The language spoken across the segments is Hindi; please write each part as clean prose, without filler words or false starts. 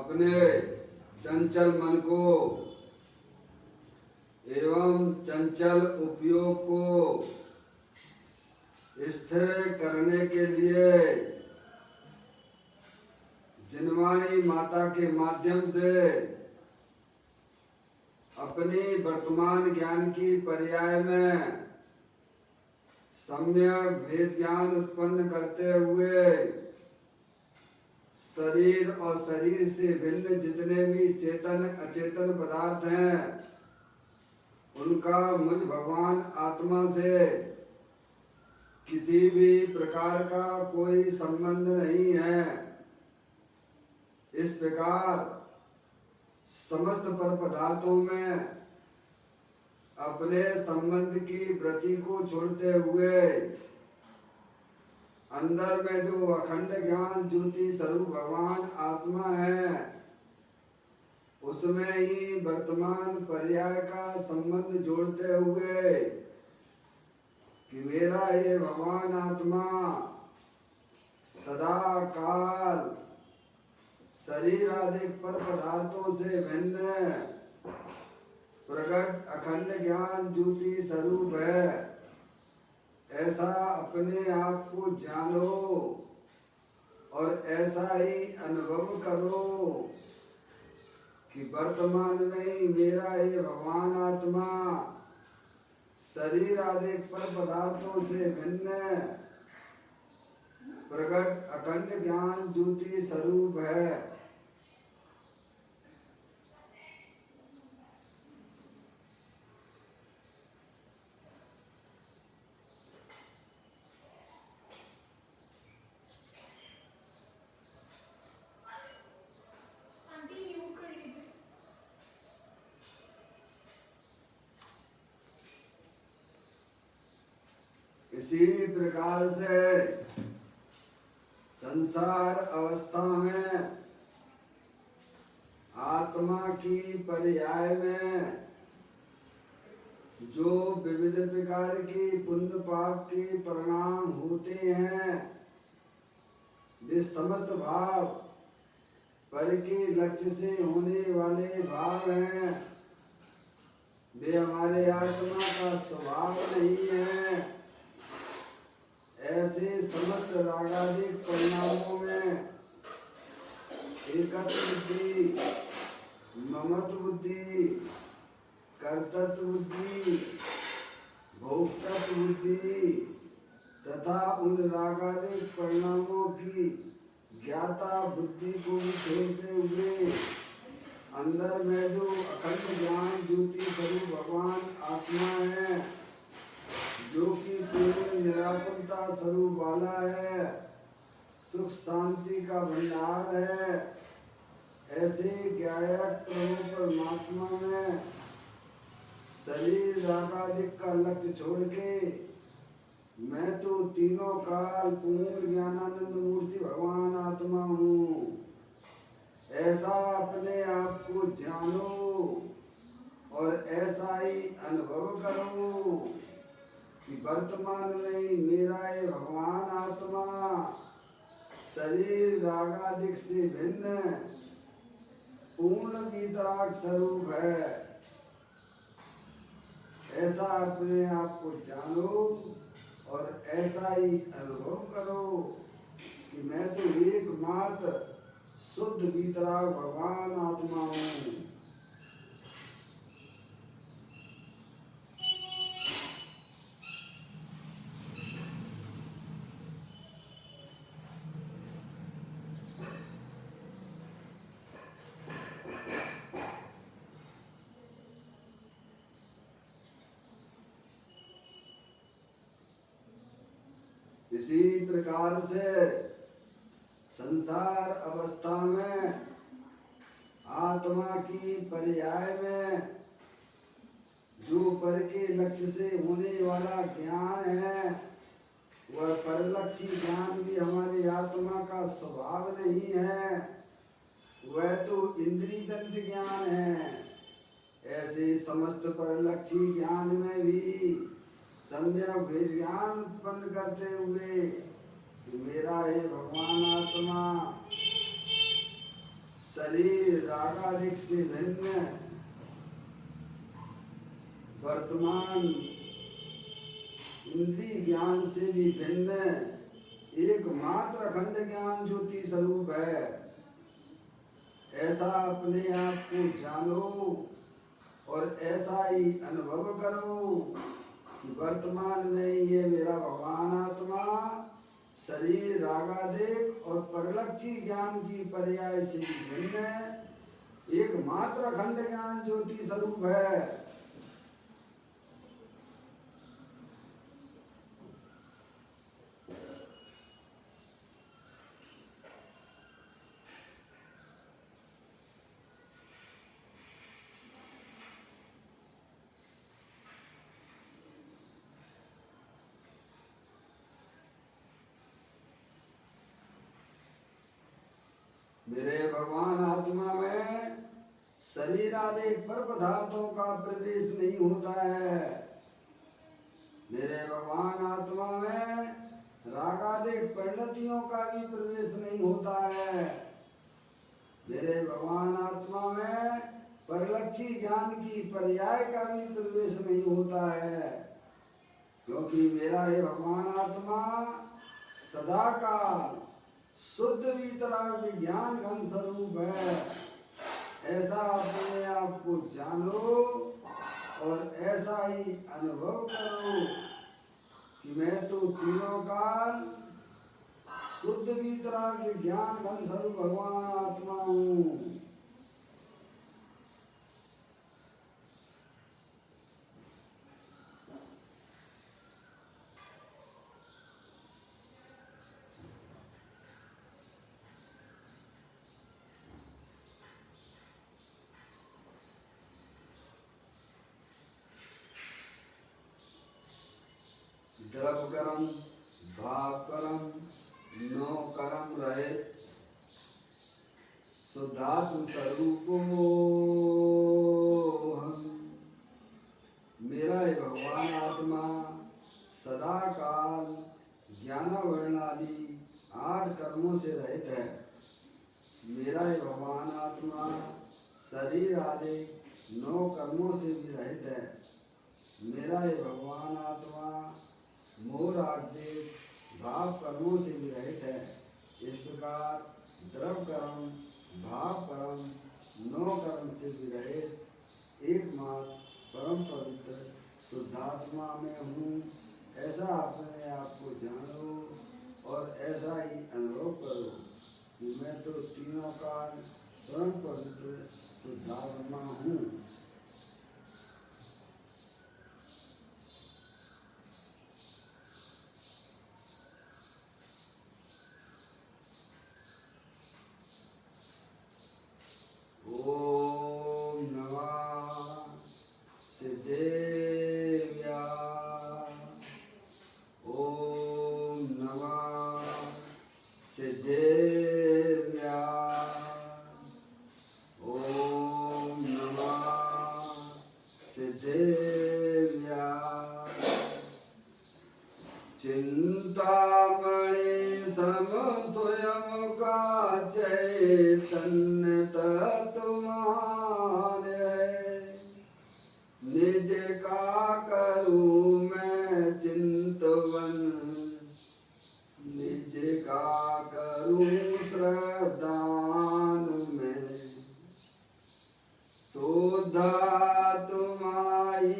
अपने चंचल मन को एवं चंचल उपयोग को स्थिर करने के लिए जिनवाणी माता के माध्यम से अपनी वर्तमान ज्ञान की पर्याय में सम्यक भेद ज्ञान उत्पन्न करते हुए शरीर और शरीर से भिन्न जितने भी चेतन अचेतन पदार्थ हैं उनका मुझ भगवान आत्मा से किसी भी प्रकार का कोई संबंध नहीं है। इस प्रकार समस्त पर पदार्थों में अपने संबंध की वृत्ति को छोड़ते हुए अंदर में जो अखंड ज्ञान ज्योति स्वरूप भगवान आत्मा है उसमें ही वर्तमान पर्याय का संबंध जोड़ते हुए कि मेरा ये भगवान आत्मा सदा काल शरीर आदि पर पदार्थों से भिन्न प्रकट अखंड ज्ञान ज्योति स्वरूप है। ऐसा अपने आप को जानो और ऐसा ही अनुभव करो कि वर्तमान में ही मेरा ये भगवान आत्मा शरीर आदि पर पदार्थों से भिन्न प्रकट अखंड ज्ञान ज्योति स्वरूप है। इसी प्रकार से संसार अवस्था में आत्मा की पर्याय में जो विविध प्रकार की पुण्य पाप के परिणाम होते हैं वे समस्त भाव पर के लक्ष्य से होने वाले भाव हैं। वे हमारे आत्मा का स्वभाव नहीं है। ऐसे समस्त रागादिक परिणामों में एकत्व बुद्धि, ममत्व बुद्धि, कर्तृत्व बुद्धि, भोक्तृत्व बुद्धि तथा उन रागादिक परिणामों की ज्ञाता बुद्धि को भी छोड़ते हुए अंदर में जो अखंड ज्ञान ज्योति स्वरूप भगवान आत्मा है जो कि पूर्ण निराकुलता स्वरूप वाला है, सुख शांति का भंडार है। ऐसे ज्ञायक प्रभु परमात्मा में शरीर रागादिक का लक्ष्य छोड़ के मैं तो तीनों काल पूर्ण ज्ञानानंद मूर्ति भगवान आत्मा हूँ। ऐसा अपने आप को जानो और ऐसा ही अनुभव करो कि वर्तमान में मेरा ये भगवान आत्मा शरीर रागादिक से भिन्न पूर्ण वीतराग स्वरूप है। ऐसा अपने आप को जानो और ऐसा ही अनुभव करो कि मैं तो एकमात्र शुद्ध वीतराग भगवान आत्मा हूँ। इसी प्रकार से संसार अवस्था में आत्मा की पर्याय में जो पर के लक्ष्य से होने वाला ज्ञान है वह परलक्षी ज्ञान भी हमारी आत्मा का स्वभाव नहीं है। वह तो इंद्रिय तंत्र ज्ञान है। ऐसे समस्त परलक्षी ज्ञान में भी सम्यक भेद ज्ञान उत्पन्न करते हुए मेरा ये भगवान आत्मा शरीर रागादिक से भिन्न, वर्तमान इंद्रिय ज्ञान से भी भिन्न एकमात्र अखंड ज्ञान ज्योति स्वरूप है। ऐसा अपने आप को जानो और ऐसा ही अनुभव करो कि वर्तमान में ये मेरा भगवान आत्मा शरीर रागादिक और परलक्षी ज्ञान की पर्याय से भिन्न एकमात्र अखंड ज्ञान ज्योति स्वरूप है। मेरे भगवान आत्मा में शरीर आदि पर पदार्थों का प्रवेश नहीं होता है। मेरे भगवान आत्मा में रागादिक परिणतियों का भी प्रवेश नहीं होता है। मेरे भगवान आत्मा में परलक्षी ज्ञान की पर्याय का भी प्रवेश नहीं होता है, क्योंकि मेरा ये भगवान आत्मा सदा काल शुद्ध वीतराग विज्ञान घन स्वरूप है। ऐसा अपने आप को जानो और ऐसा ही अनुभव करो कि मैं तो तीनों काल शुद्ध वीतराग विज्ञान घन स्वरूप भगवान आत्मा हूँ। द्रव कर्म भाव कर्म नो कर्म रहे शुद्धात्म स्वरूप मेरा ये भगवान आत्मा सदा काल ज्ञान वर्ण आदि 8 कर्मों से रहित है। मेरा ये भगवान आत्मा शरीर आदि 9 कर्मों से भी रहित है। मेरा ये भगवान आत्मा मोह आदि भाव कर्मों से भी रहित है। इस प्रकार द्रव कर्म भाव कर्म 9 कर्म से भी रहित एकमात्र परम पवित्र शुद्धात्मा में हूँ। ऐसा अपने आप को जानो और ऐसा ही अनुभव करो कि मैं तो तीनों काल परम पवित्र शुद्धात्मा हूँ। ओम नमः सिद्धेव्या। ओम नमः सिद्धेव्या। ओम नमः सिद्धेव्या। चिंतामणि सम स्वयं का चैतन्य तुम्हारे निज का करूं मैं चिंतवन, निज का करूं श्रद्धान में शोधा तुम्हारी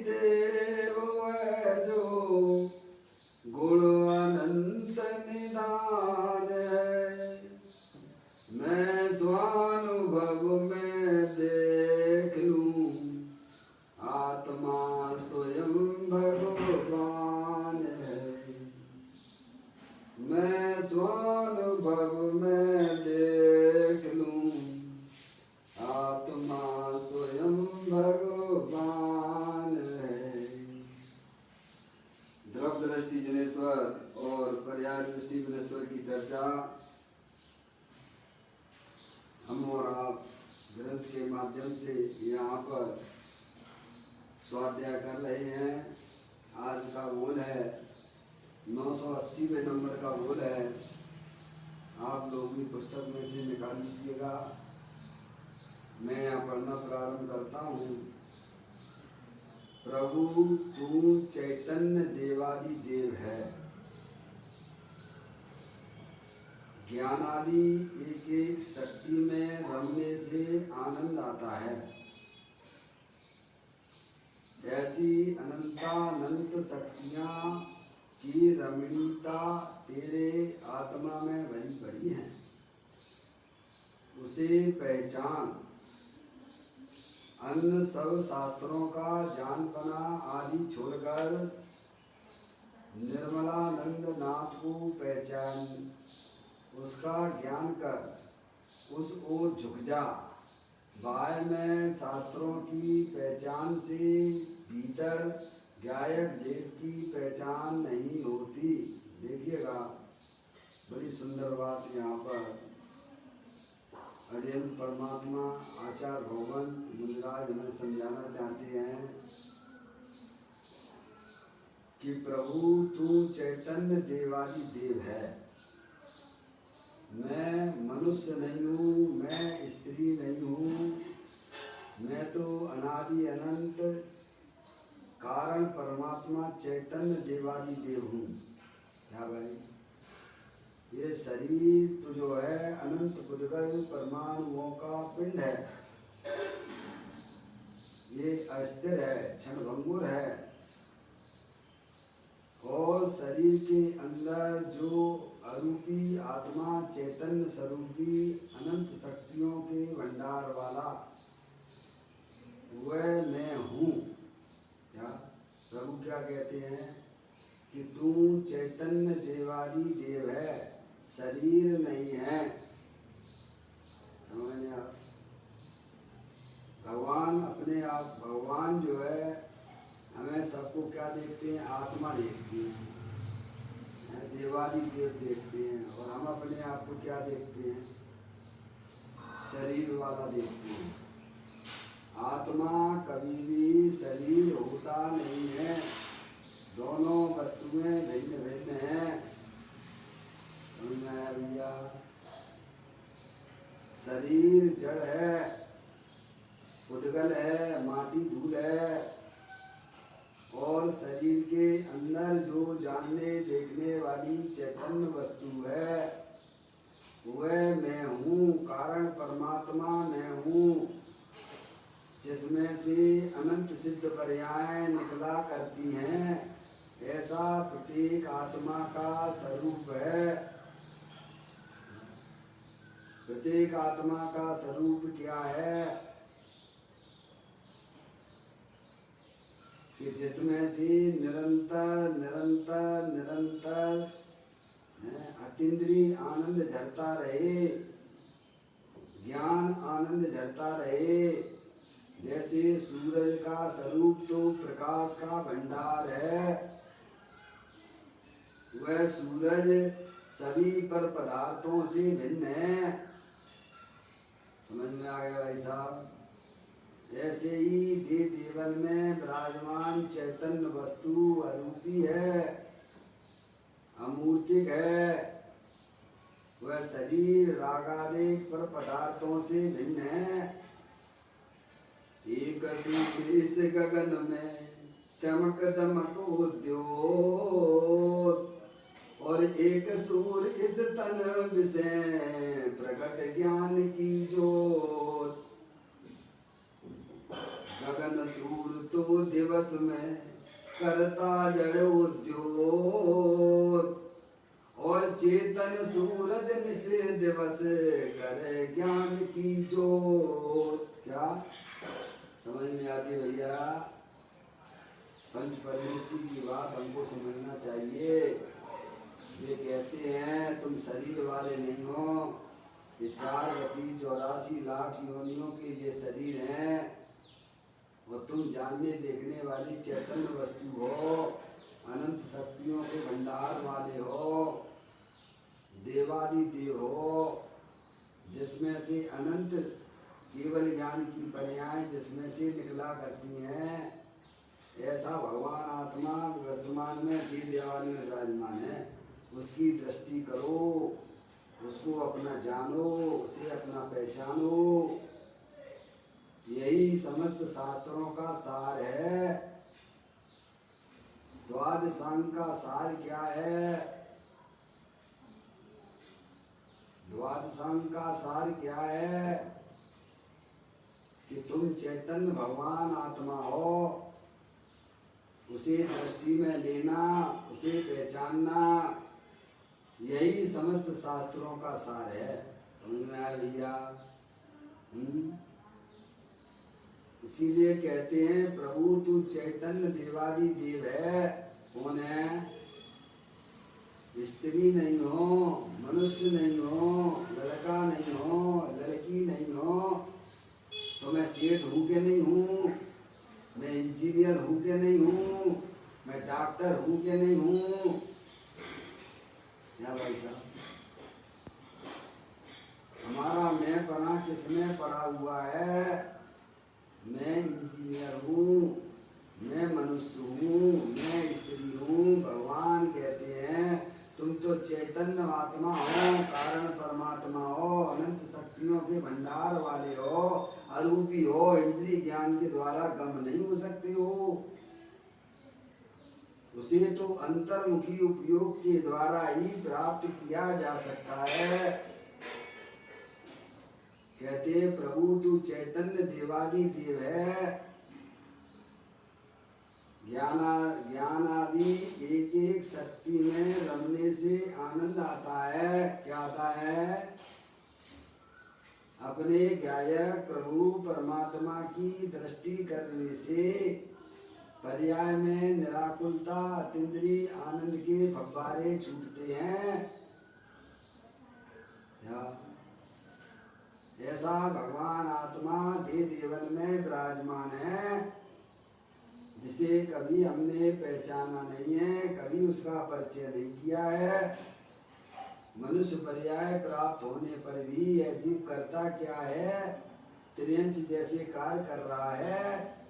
देव है जो गुण अनंत निदान है। मैं स्वानुभव में देख लूं आत्मा स्वयं भगवान है। मैं स्वानुभव में देख लूं आत्मा स्वयं भगवान है। द्रव दृष्टि जनेश्वर और पर्याय दृष्टि जनेश्वर की चर्चा हम और आप ग्रंथ के माध्यम से यहाँ पर स्वाध्याय कर रहे हैं। आज का बोल है 980वें नंबर का बोल है। आप लोग भी पुस्तक में से निकाल लीजिएगा। मैं यहाँ पढ़ना प्रारंभ करता हूँ। प्रभु तू चैतन्य देवादि देव है, ज्ञानादि एक एक शक्ति में रमने से आनंद आता है। ऐसी अनंतानंत शक्तियाँ की रमणीयता तेरे आत्मा में भरी पड़ी है, उसे पहचान। अन्य सब शास्त्रों का जानपना आदि छोड़कर निर्मलानंद नाथ को पहचान, उसका ज्ञान कर, उस ओर झुक जा। बाह्य में शास्त्रों की पहचान से भीतर गायक देव की पहचान नहीं होती। देखिएगा बड़ी सुंदर बात यहाँ पर अरिहंत परमात्मा आचार्य भगवान मुनिराज हमें समझाना चाहते हैं कि प्रभु तू चैतन्य देवादि देव है। मैं मनुष्य नहीं हूँ, मैं स्त्री नहीं हूँ, मैं तो अनादि अनंत कारण परमात्मा चैतन्य देवादि देव हूँ। क्या भाई, ये शरीर तो जो है अनंत पुद्गल परमाणुओं का पिंड है, ये अस्थिर है, क्षणभंगुर है। और शरीर के अंदर जो अरूपी आत्मा चैतन्य स्वरूपी अनंत शक्तियों के भंडार वाला वह मैं हूँ। क्या प्रभु क्या कहते हैं कि तू चैतन्य देवादि देव है, शरीर नहीं है। समझ आप, भगवान अपने आप, भगवान जो है हमें सबको क्या देखते हैं, आत्मा देखते हैं, देवादि देव देखते हैं, और हम अपने आप को क्या देखते हैं, शरीर वाला देखते हैं। आत्मा कभी भी शरीर होता नहीं है, दोनों वस्तुएं भिन्न भिन्न हैं। समझ में आया भैया? शरीर जड़ है, पुद्गल है, माटी धूल है, और शरीर के अंदर जो जानने देखने वाली चैतन्य वस्तु है वह मैं हूँ, कारण परमात्मा मैं हूँ, जिसमें से अनंत सिद्ध पर्याय निकला करती हैं। ऐसा प्रत्येक आत्मा का स्वरूप है। प्रत्येक आत्मा का स्वरूप क्या है कि जिसमें से निरंतर निरंतर निरंतर अतीन्द्रिय आनंद झरता रहे, ज्ञान आनंद झरता रहे। जैसे सूरज का स्वरूप तो प्रकाश का भंडार है, वह सूरज सभी पर पदार्थों से भिन्न है। समझ में आ गया भाई साहब? ऐसे ही देव देवल में विराजमान चैतन्य वस्तु अरूपी है, अमूर्तिक है। वह शरीर रागादिक पर पदार्थों से भिन्न है। एक सूर्य इस गगन में चमक दमक उद्योत, और एक सूर्य इस तन विषय प्रकट ज्ञान की जोत। गगन सूर्य तो दिवस में करता जड़ उद्योत, और चेतन सूरज निश दिवस करे ज्ञान की जोत। क्या समझ में आती भैया? पंच परमेष्टि की बात हमको समझना चाहिए। ये कहते हैं तुम शरीर वाले नहीं हो, ये 4,84 लाख योनियों के ये शरीर हैं, और तुम जानने देखने वाली चैतन्य वस्तु हो, अनंत शक्तियों के भंडार वाले हो, देवादि देव हो, जिसमें से अनंत केवल ज्ञान की पर्याय जिसमें से निकला करती हैं। ऐसा भगवान आत्मा वर्तमान में देव देवादि में विराजमान है। उसकी दृष्टि करो, उसको अपना जानो, उसे अपना पहचानो। यही समस्त शास्त्रों का सार है। द्वादशांग का सार क्या है? द्वादशांग का सार क्या है? कि तुम चैतन्य भगवान आत्मा हो, उसे दृष्टि में लेना, उसे पहचानना, यही समस्त शास्त्रों का सार है। समझ में आया भैया? इसीलिए कहते हैं प्रभु तू चैतन्य देवादि देव है। कौन है? स्त्री नहीं हो, मनुष्य नहीं हो, लड़का नहीं हो, लड़की नहीं हो, तो मैं सेठ हूँ के नहीं हूँ, मैं इंजीनियर हूँ के नहीं हूँ, मैं डॉक्टर हूँ के नहीं हूँ। क्या भाई साहब, हमारा मैं पना किसमें पड़ा हुआ है? मैं इंजीनियर हूँ, मैं मनुष्य हूँ, मैं स्त्री हूँ। भगवान कहते हैं तुम तो चैतन्य आत्मा हो, कारण परमात्मा हो, अनंत शक्तियों के भंडार वाले हो, अरूपी हो, इंद्रिय ज्ञान के द्वारा गम नहीं हो सकते हो। उसे तो अंतर्मुखी उपयोग के द्वारा ही प्राप्त किया जा सकता है। कहते प्रभु तू चैतन्य देवादि देव है। ज्ञान आदि एक एक शक्ति में रमने से आनंद आता है। क्या आता है? अपने गायक प्रभु परमात्मा की दृष्टि करने से पर्याय में निराकुलता अतीन्द्रिय आनंद के फव्वारे छूटते हैं। ऐसा भगवान आत्मा देव देवन में विराजमान है, जिसे कभी हमने पहचाना नहीं है, कभी उसका परिचय नहीं किया है। मनुष्य पर्याय प्राप्त होने पर भी यह जीव करता क्या है? त्रियंश जैसे कार्य कर रहा है।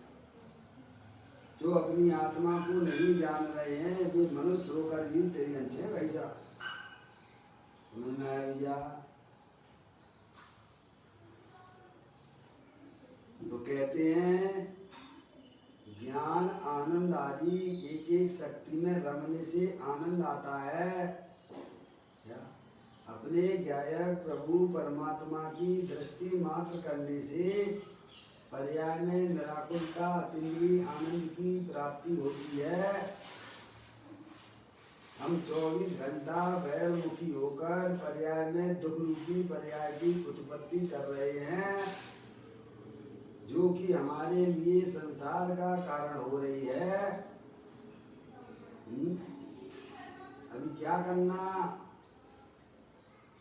जो अपनी आत्मा को नहीं जान रहे हैं वे मनुष्य होकर भी त्रियंश है। भाई साहब, समझ में आया भैया? तो कहते हैं ज्ञान आनंद आदि एक एक शक्ति में रमने से आनंद आता है। क्या? अपने ज्ञायक प्रभु परमात्मा की दृष्टि मात्र करने से पर्याय में निराकुलता अतीन्द्रिय आनंद की प्राप्ति होती है। हम 24 घंटा बैरमुखी होकर पर्याय में दुख रूपी पर्याय की उत्पत्ति कर रहे हैं, जो कि हमारे लिए संसार का कारण हो रही है। अभी क्या करना?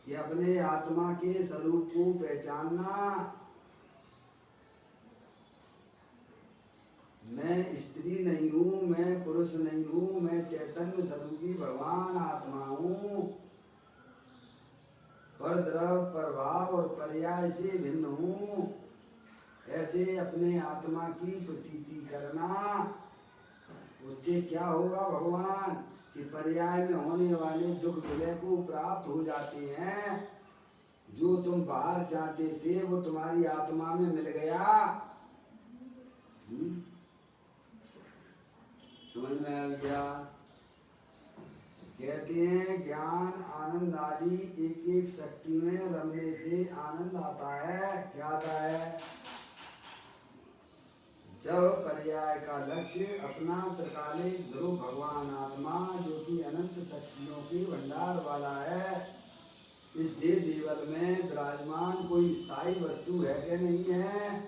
कि अपने आत्मा के स्वरूप को पहचानना। मैं स्त्री नहीं हूँ, मैं पुरुष नहीं हूँ, मैं चैतन्य स्वरूपी भगवान आत्मा हूँ। पर द्रव प्रभाव और पर्याय से भिन्न हूँ, ऐसे अपने आत्मा की प्रतीति करना। उससे क्या होगा भगवान? कि पर्याय में होने वाले दुख विलय को प्राप्त हो जाते हैं। जो तुम बाहर चाहते थे वो तुम्हारी आत्मा में मिल गया। समझ में आ गया? कहते हैं ज्ञान आनंद आदि एक एक शक्ति में रमने से आनंद आता है। क्या आता है? जब पर्याय का लक्ष्य अपना त्रिकालिक ध्रुव भगवान आत्मा, जो कि अनंत शक्तियों के भंडार वाला है, इस देव देवल में विराजमान कोई स्थायी वस्तु है कि नहीं है?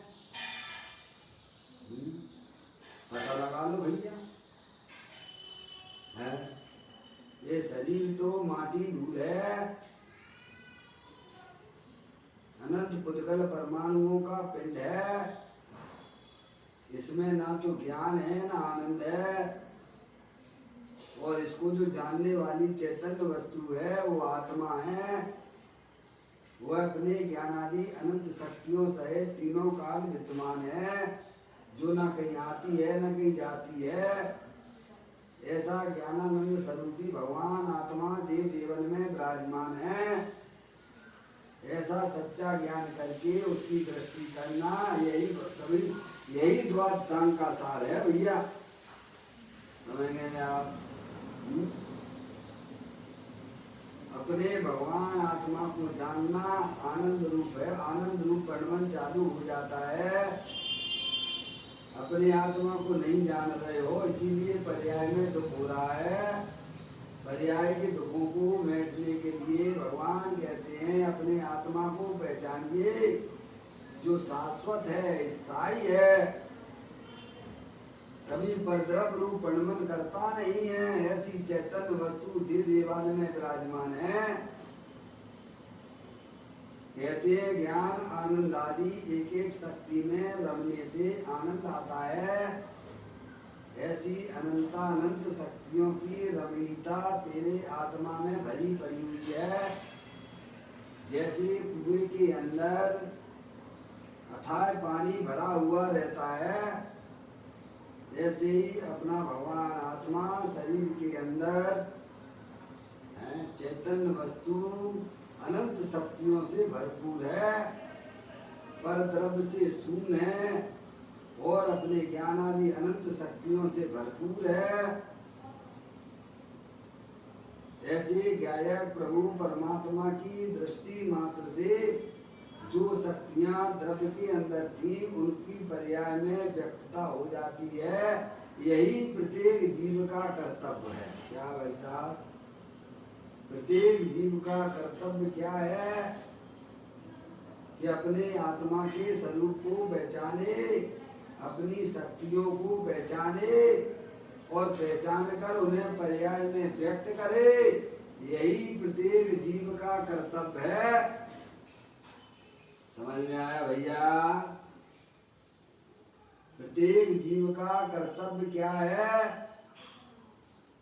पता लगा लो भैया। है ये शरीर तो माटी धूल है, अनंत पुद्गल परमाणुओं का पिंड है। इसमें ना तो ज्ञान है ना आनंद है, और इसको जो जानने वाली चैतन्य वस्तु है वो आत्मा है। वह अपने ज्ञान आदि अनंत शक्तियों सहित तीनों काल विद्यमान है, जो ना कहीं आती है ना कहीं जाती है। ऐसा ज्ञानानंद स्वरूपी भगवान आत्मा देव देवन में विराजमान है। ऐसा सच्चा ज्ञान करके उसकी दृष्टि करना, यही द्वादशांग का सार है भैया। समझ गए आप? अपने भगवान आत्मा को जानना आनंद रूप है। आनंद रूप परिणमन चालू हो जाता है। अपने आत्मा को नहीं जान रहे हो, इसीलिए पर्याय में दुख हो रहा है। पर्याय के दुखों को मिटाने के लिए भगवान कहते हैं अपने आत्मा को पहचानिए, जो शाश्वत है, स्थायी है, कभी परद्रव रूप परिणमन करता नहीं है। ऐसी चैतन्य वस्तु देवान में विराजमान है। कहते हैं ज्ञान आनंद आदि एक एक शक्ति में रमने से आनंद आता है। ऐसी अनंतानंत शक्तियों की रमणीयता तेरे आत्मा में भरी पड़ी हुई है। जैसे कुएं के अंदर अथाह पानी भरा हुआ रहता है, ऐसे ही अपना भगवान आत्मा शरीर के अंदर चैतन्य वस्तु अनंत शक्तियों से भरपूर है, पर द्रव्य से शून्य है और अपने ज्ञान आदि अनंत शक्तियों से भरपूर है। ऐसे गायक प्रभु परमात्मा की दृष्टि मात्र से जो शक्तियां द्रव्य के अंदर थी उनकी पर्याय में व्यक्तता हो जाती है। यही प्रत्येक जीव का कर्तव्य है। क्या भाई साहब? प्रत्येक जीव का कर्तव्य क्या है कि अपने आत्मा के स्वरूप को पहचाने, अपनी शक्तियों को पहचाने और पहचान कर उन्हें पर्याय में व्यक्त करे। यही प्रत्येक जीव का कर्तव्य है। समझ में आया भैया? प्रत्येक जीव का कर्तव्य क्या है?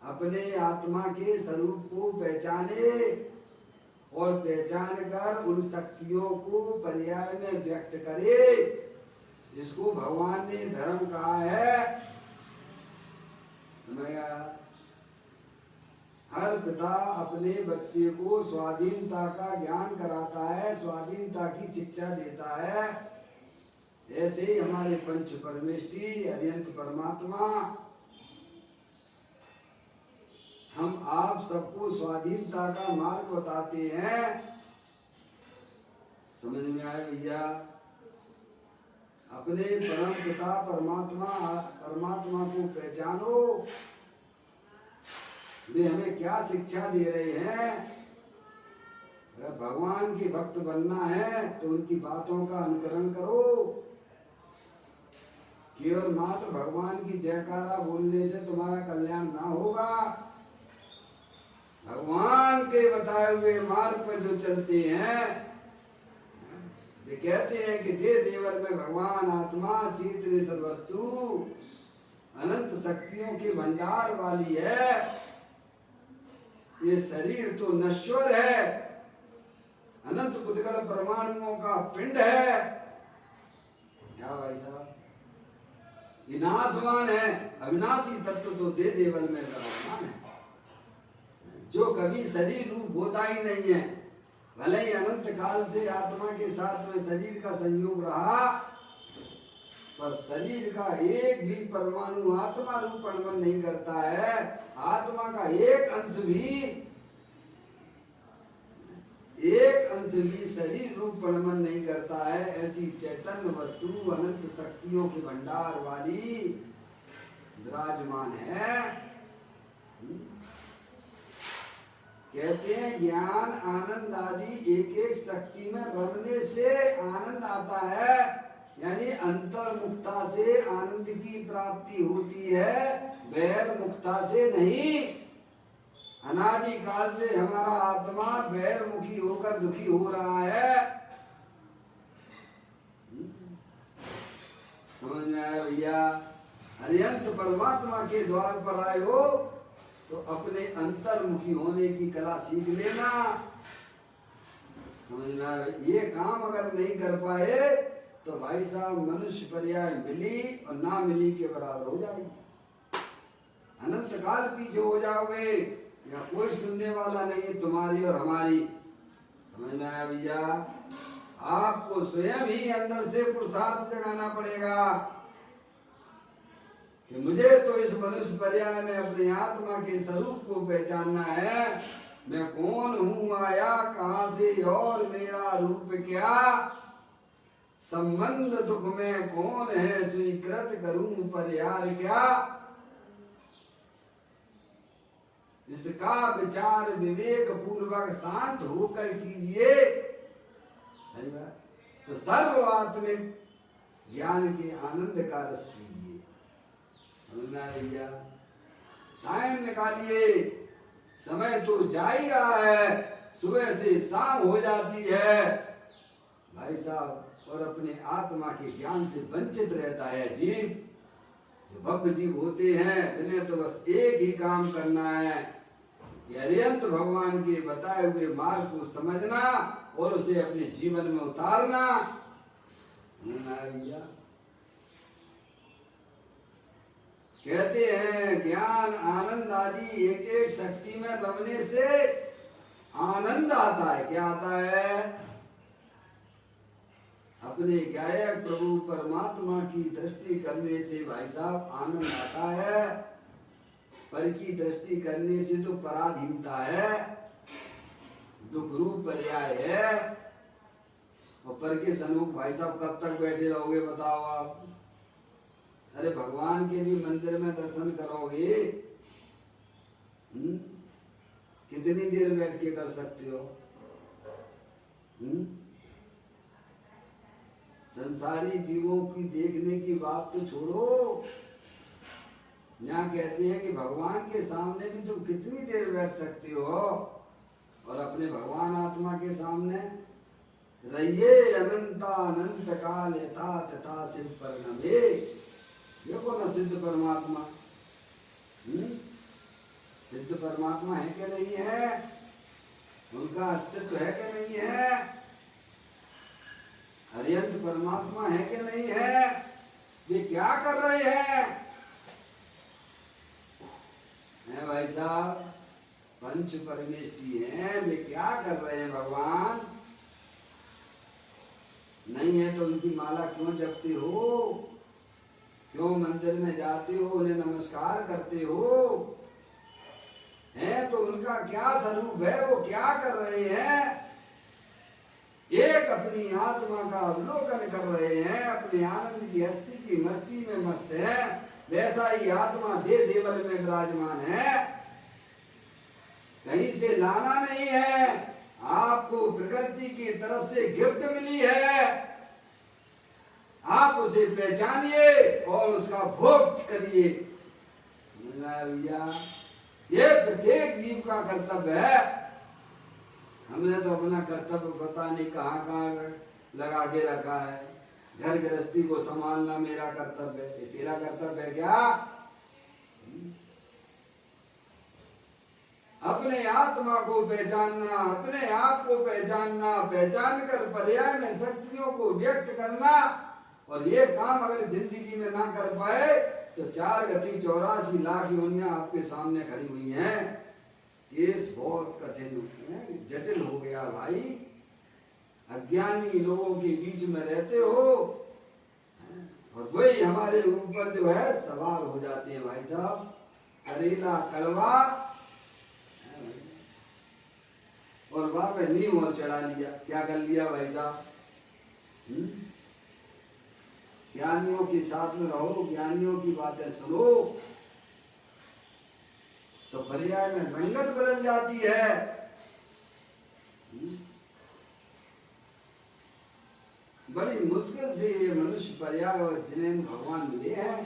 अपने आत्मा के स्वरूप को पहचाने और पहचान कर उन शक्तियों को पर्याय में व्यक्त करे। जिसको भगवान ने धर्म कहा है। समझ गया? हर पिता अपने बच्चे को स्वाधीनता का ज्ञान कराता है, स्वाधीनता की शिक्षा देता है। ऐसे ही हमारे पंच परमेष्ठी अरिहंत परमात्मा हम आप सबको स्वाधीनता का मार्ग बताते हैं। समझ में आया भैया? अपने परम पिता परमात्मा को पहचानो। वे हमें क्या शिक्षा दे रहे हैं। अगर भगवान के भक्त बनना है तो उनकी बातों का अनुकरण करो। केवल मात्र भगवान की जयकारा बोलने से तुम्हारा कल्याण ना होगा। भगवान के बताए हुए मार्ग पर जो चलते हैं वे कहते हैं कि देवर में भगवान आत्मा चेतन सर्वस्तु अनंत शक्तियों के भंडार वाली है। ये शरीर तो नश्वर है, अनंत पुद्गल परमाणुओं का पिंड है। क्या भाई साहब? विनाशवान है, अविनाशी तत्व तो देवल में विराजमान है, जो कभी शरीर रूप होता ही नहीं है। भले ही अनंत काल से आत्मा के साथ में शरीर का संयोग रहा, पर शरीर का एक भी परमाणु आत्मा रूप परिणमन नहीं करता है। आत्मा का एक अंश भी शरीर रूप परिणमन नहीं करता है। ऐसी चैतन्य वस्तु अनंत शक्तियों के भंडार वाली विराजमान है। कहते हैं ज्ञान आनंद आदि एक एक शक्ति में रमने से आनंद आता है, यानी अंतर्मुखता से आनंद की प्राप्ति होती है, बहिर्मुखता से नहीं। अनादि काल से हमारा आत्मा बहिर्मुखी होकर दुखी हो रहा है। समझ में आया भैया? अरिहंत परमात्मा के द्वार पर आए हो तो अपने अंतर्मुखी होने की कला सीख लेना। समझ में आया? ये काम अगर नहीं कर पाए तो भाई साहब मनुष्य पर्याय मिली और ना मिली के बराबर हो जाएगी। अनंत काल पीछे हो जाओगे, या कोई सुनने वाला नहीं है तुम्हारी और हमारी। समझ में आया भैया? आपको स्वयं ही अंदर से पुरुषार्थ जगाना पड़ेगा कि मुझे तो इस मनुष्य पर्याय में अपनी आत्मा के स्वरूप को पहचानना है। मैं कौन हूँ, आया कहाँ से और मेरा रूप क्या, संबंध दुख में कौन है स्वीकृत करूं पर यार क्या। इसका विचार विवेक पूर्वक शांत होकर कीजिए तो सर्वात्मिक ज्ञान के आनंद का रस पीजिए। समझना भैया? टाइम निकालिए, समय तो जा ही रहा है, सुबह से शाम हो जाती है भाई साहब, और अपने आत्मा के ज्ञान से वंचित रहता है जीव। जो भव्य जीव होते हैं जिन्हें तो बस एक ही काम करना है कि अरिहंत भगवान के बताए हुए मार्ग को समझना और उसे अपने जीवन में उतारना। भैया कहते हैं ज्ञान आनंद आदि एक एक शक्ति में रमने से आनंद आता है। क्या आता है? अपने गायक प्रभु परमात्मा की दृष्टि करने से भाई साहब आनंद आता है। पर की दृष्टि करने से तो पराधीनता है, दुख रूप पर्याय है। और पर के सन्मुख भाई साहब कब तक बैठे रहोगे बताओ आप? अरे भगवान के भी मंदिर में दर्शन करोगे, कितनी देर बैठ के कर सकते हो? संसारी जीवों की देखने की बात तो छोड़ो, यहाँ कहते हैं कि भगवान के सामने भी तुम कितनी देर बैठ सकते हो, और अपने भगवान आत्मा के सामने रहिए अनंता अनंत काल यथा तथा शिव परिणमे। देखो ना सिद्ध परमात्मा, सिद्ध परमात्मा है कि नहीं है? उनका अस्तित्व है कि नहीं है? अरिहंत परमात्मा है कि नहीं है? वे क्या कर रहे हैं? भाई साहब पंच परमेष्टि हैं, वे क्या कर रहे हैं भगवान? नहीं है तो उनकी माला क्यों जपते हो? क्यों मंदिर में जाते हो, उन्हें नमस्कार करते हो? हैं तो उनका क्या स्वरूप है, वो क्या कर रहे हैं? एक अपनी आत्मा का अवलोकन कर रहे हैं, अपने आनंद की हस्ती की मस्ती में मस्त है। वैसा ही आत्मा देह देवल में विराजमान है, कहीं से लाना नहीं है। आपको प्रकृति की तरफ से गिफ्ट मिली है, आप उसे पहचानिए और उसका भोग करिए। भैया ये प्रत्येक जीव का कर्तव्य है। हमने तो अपना कर्तव्य पता नहीं कहाँ कहाँ लगा के रखा है। घर गृहस्थी को संभालना मेरा कर्तव्य है, तेरा कर्तव्य है क्या? अपने आत्मा को पहचानना, अपने आप को पहचानना, पहचान कर पर्याय में शक्तियों को व्यक्त करना। और ये काम अगर जिंदगी में ना कर पाए तो 4 गति 84 लाख योनियां आपके सामने खड़ी हुई हैं। केस बहुत कठिन है, जटिल हो गया भाई। अज्ञानी लोगों के बीच में रहते हो और वही हमारे ऊपर जो है सवार हो जाते हैं भाई साहब। करेला कड़वा और वहां पे नींव और चढ़ा लिया। क्या कर लिया भाई साहब? ज्ञानियों के साथ में रहो, ज्ञानियों की बातें सुनो तो पर्याय में रंगत बदल जाती है। बड़ी मुश्किल से ये मनुष्य पर्याय और जिन्हें भगवान मिले हैं।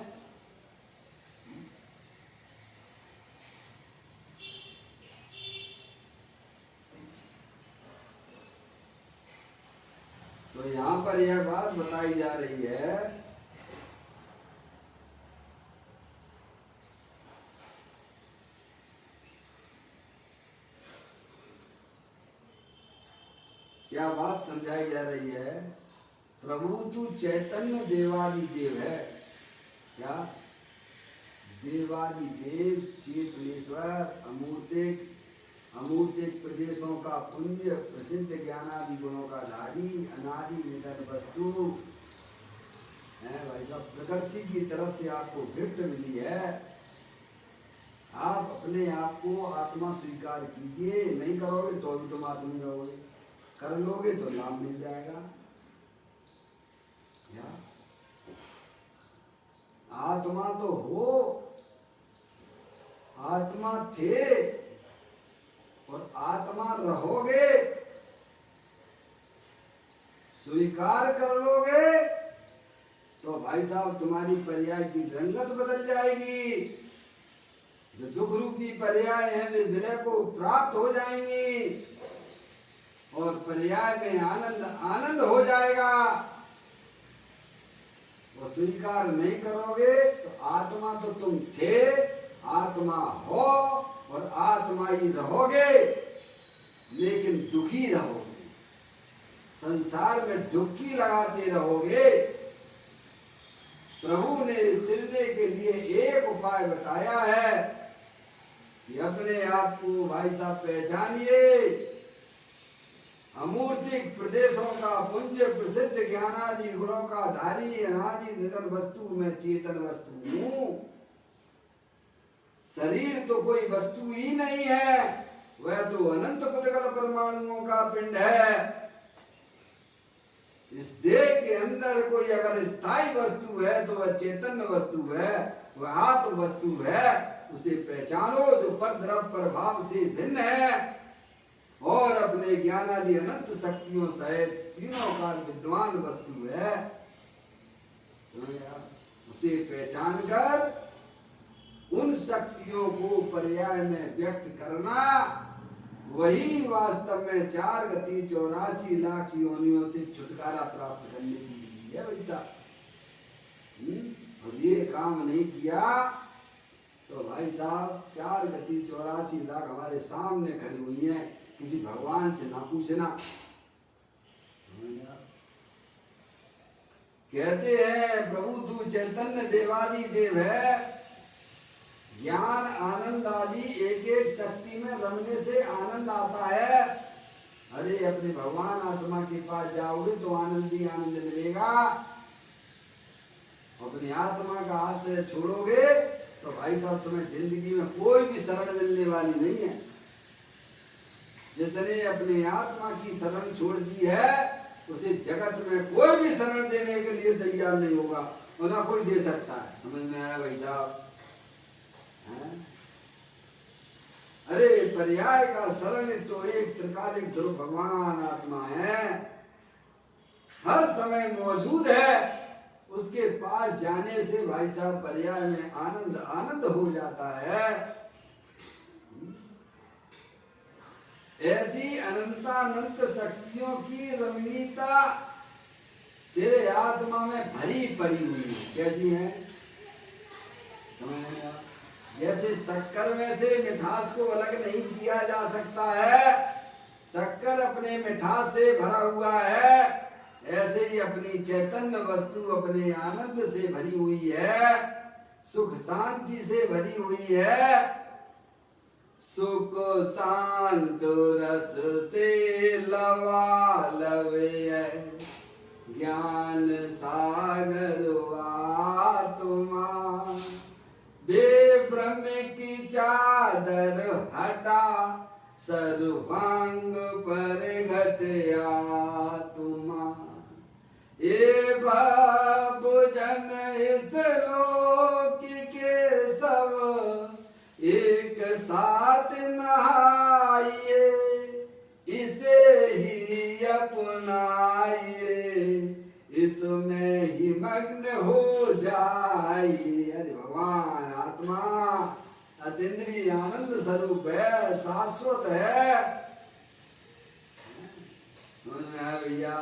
तो यहाँ पर यह बात बताई जा रही है क्या बात समझाई जा रही है? प्रभु तू चैतन्य देवादि देव है। क्या? देवादि देव, चेतनेश्वर, अमूर्तिक प्रदेशों का पुण्य प्रसिद्ध ज्ञानादि गुणों का धारी अनादि निधन वस्तु है। भाई साहब, प्रकृति की तरफ से आपको गिफ्ट मिली है। आप अपने आप को आत्मा स्वीकार कीजिए। नहीं करोगे तो भी तुम आत्मा रहोगे, कर लोगे तो लाभ मिल जाएगा। या आत्मा तो हो, आत्मा थे और आत्मा रहोगे। स्वीकार कर लोगे तो भाई साहब तुम्हारी पर्याय की रंगत बदल जाएगी। जो दुख रूपी पर्याय है वे विलय को प्राप्त हो जाएंगी और पर्याय में आनंद आनंद हो जाएगा। वो स्वीकार नहीं करोगे तो आत्मा तो तुम थे, आत्मा हो और आत्मा ही रहोगे, लेकिन दुखी रहोगे। संसार में डुबकी लगाते रहोगे। प्रभु ने तिरने के लिए एक उपाय बताया है कि अपने आप को भाई साहब पहचानिए। अमूर्तिक प्रदेशों का पुंज प्रसिद्ध ज्ञानादि गुणों का धारी अनादि निधन वस्तु में चेतन वस्तु हूं। शरीर तो कोई वस्तु ही नहीं है, वह तो अनंत पुद्गल परमाणुओं का पिंड है। इस देह के अंदर कोई अगर स्थायी वस्तु है तो वह चेतन वस्तु है, वह आत्म वस्तु है। उसे पहचानो जो पर द्रव प्रभाव से भिन्न है और अपने ज्ञानादि अनंत शक्तियों सहित तीनों का विद्वान वस्तु है। उसे पहचान कर उन शक्तियों को पर्याय में व्यक्त करना, वही वास्तव में 4 गति 84 लाख योनियों से छुटकारा प्राप्त करने की विधि है बेटा। और ये काम नहीं किया तो भाई साहब 4 गति 84 लाख हमारे सामने खड़ी हुई हैं, किसी भगवान से ना पूछना। कहते हैं प्रभु तू चैतन्य देवादि देव है। ज्ञान आनंद आदि एक एक शक्ति में रमने से आनंद आता है। अरे अपने भगवान आत्मा के पास जाओगे तो आनंद ही आनंद मिलेगा। अपनी आत्मा का आश्रय छोड़ोगे तो भाई साहब तुम्हें जिंदगी में कोई भी शरण मिलने वाली नहीं है। जिसने अपने आत्मा की शरण छोड़ दी है उसे जगत में कोई भी शरण देने के लिए तैयार नहीं होगा और ना कोई दे सकता है। समझ में आया भाई साहब? अरे पर्याय का शरण तो एक त्रिकालिक ध्रुव भगवान आत्मा है, हर समय मौजूद है। उसके पास जाने से भाई साहब पर्याय में आनंद आनंद हो जाता है। ऐसी अनंतानंत शक्तियों की रमणीयता तेरे आत्मा में भरी पड़ी हुई है। कैसी है समझ में आया? जैसे शक्कर में से मिठास को अलग नहीं किया जा सकता है, शक्कर अपने मिठास से भरा हुआ है, ऐसे ही अपनी चैतन्य वस्तु अपने आनंद से भरी हुई है, सुख शांति से भरी हुई है। सुख शांत रस से लवालवे ज्ञान सागर आत्मा बेब्रह्म की चादर हटा सर्वांग पर घट आत्मा। ये भजन इस लोक के सब एक साथ नहाइए, इसे ही अपनाइए, इसमें ही मग्न हो जाइए। अरे भगवान आत्मा अतीन्द्रिय आनंद स्वरूप है, शाश्वत है। समझ में आया भैया?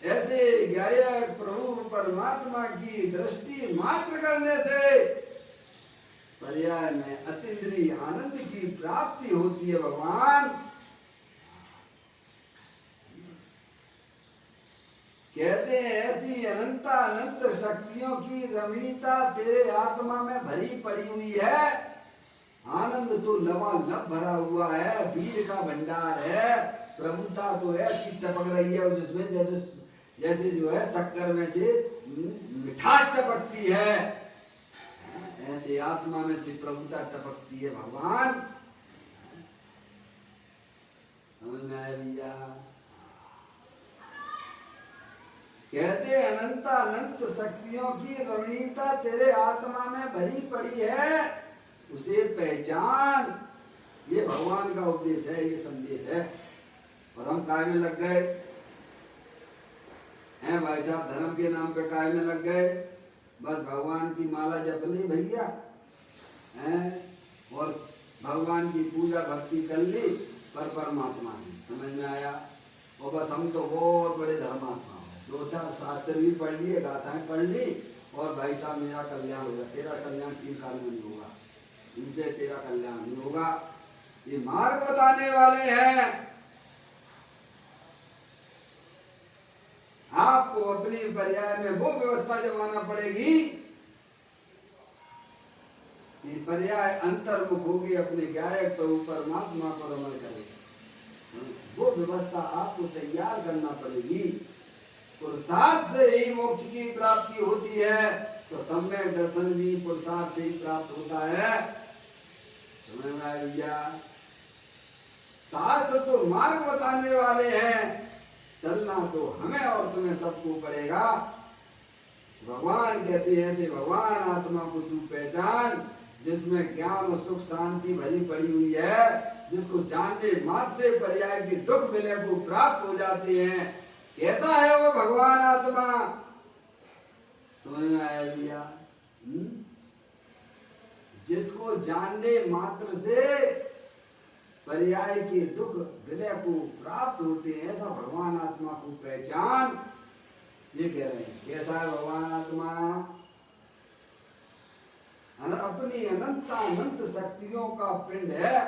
ऐसे गायक प्रभु परमात्मा की दृष्टि मात्र करने से पर्याय में अतीन्द्रिय आनंद की प्राप्ति होती है। भगवान कहते हैं ऐसी अनंत शक्तियों की रमणीयता तेरे आत्मा में भरी पड़ी हुई है आनंद तो लबालब भरा हुआ है, वीर का भंडार है। प्रभुता तो ऐसी टपक रही है जिसमें जैसे जैसे जो है शक्कर में से मिठास टपकती है, ऐसे आत्मा में से प्रभुता टपकती है भगवान। समझ में आया भैया? कहते अनंत अनंत शक्तियों की रमणीयता तेरे आत्मा में भरी पड़ी है, उसे पहचान। ये भगवान का उपदेश है, ये संदेश है। और हम काय में लग गए हैं भाई साहब, धर्म के नाम पे काय में लग गए, बस भगवान की माला जप ली भैया हैं, और भगवान की पूजा भक्ति कर ली, पर परमात्मा नहीं समझ में आया। और बस हम तो बहुत बड़े धर्मात्मा हैं, 2-4 शास्त्र भी पढ़ लिए, गाथाएं पढ़ ली, और भाई साहब मेरा कल्याण होगा। तेरा कल्याण 3 काल में नहीं होगा, इनसे तेरा कल्याण नहीं होगा। ये मार्ग बताने वाले हैं। आपको अपनी पर्याय में वो व्यवस्था जमाना पड़ेगी कि पर्याय अंतर्मुख होगी, अपने ग्यारह प्रभु परमात्मा पर अमल करेगा। वो व्यवस्था आपको तैयार करना पड़ेगी। पुरुषार्थ से ही मोक्ष की प्राप्ति होती है, तो सम्यक दर्शन भी पुरुषार्थ से ही प्राप्त होता है। समझ में आया भैया? शास्त्र तो मार्ग बताने वाले हैं, चलना तो हमें और तुम्हें सबको पड़ेगा। भगवान कहते हैं ऐसे भगवान आत्मा को तू पहचान, जिसमें ज्ञान और सुख शांति भरी पड़ी हुई है, जिसको जानने मात्र से पर्याय के दुख विलय को प्राप्त हो जाते हैं। कैसा है वो भगवान आत्मा? समझ में आया भैया? जिसको जानने मात्र से पर्याय के दुख विलय को प्राप्त होते हैं, ऐसा भगवान आत्मा को पहचान। ये कह रहे हैं कैसा है भगवान आत्मा? अपनी अनंत अनंत शक्तियों का पिंड है,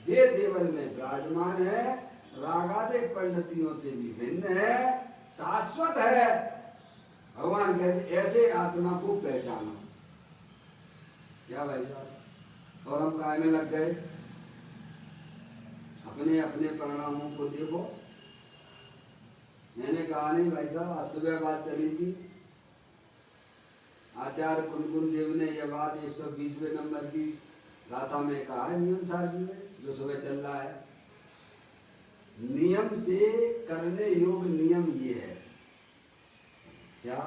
देव देवल में विराजमान है, रागादिक परिणतियों से भी भिन्न है, शाश्वत है। भगवान कहते ऐसे आत्मा को पहचानो। क्या भाई साहब? और हम काय में लग गए, अपने अपने परिणामों को देखो। मैंने कहा नहीं भाई साहब, आज सुबह बात चली थी, आचार्य कुनकुन देव ने यह बात 120वें नंबर की गाथा में कहा है, नियम सारणी में जो सुबह चल रहा है। नियम से करने योग्य नियम ये है। क्या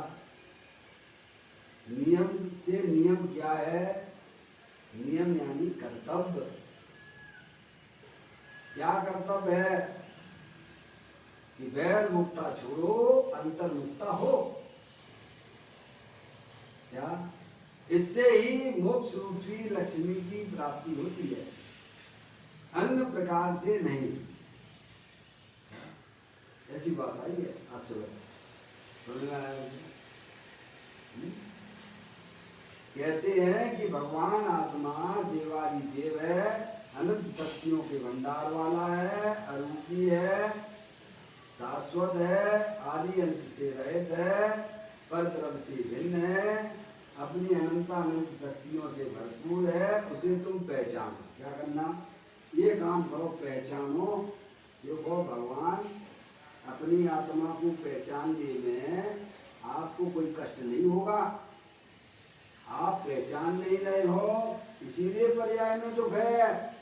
नियम से? नियम क्या है? नियम यानी कर्तव्य। क्या कर्तव्य है? कि बैर मुक्ता छोड़ो, अंतर्मुक्ता हो। क्या? इससे ही मोक्ष रूपी लक्ष्मी की प्राप्ति होती है, अन्य प्रकार से नहीं। ऐसी बात आई है आज सुबह, समझ में आया? कहते हैं कि भगवान आत्मा देवादि देव है, अनंत शक्तियों के भंडार वाला है, अरूपी है, शाश्वत है, आदि अंत से रहित है, पर द्रव्य से भिन्न है, अपनी अनंत अनंत शक्तियों से भरपूर है। उसे तुम पहचानो। क्या करना? ये काम करो, पहचानो। देखो भगवान अपनी आत्मा को पहचानने में आपको कोई कष्ट नहीं होगा। आप पहचान नहीं रहे हो, इसीलिए पर्याय में दुख है।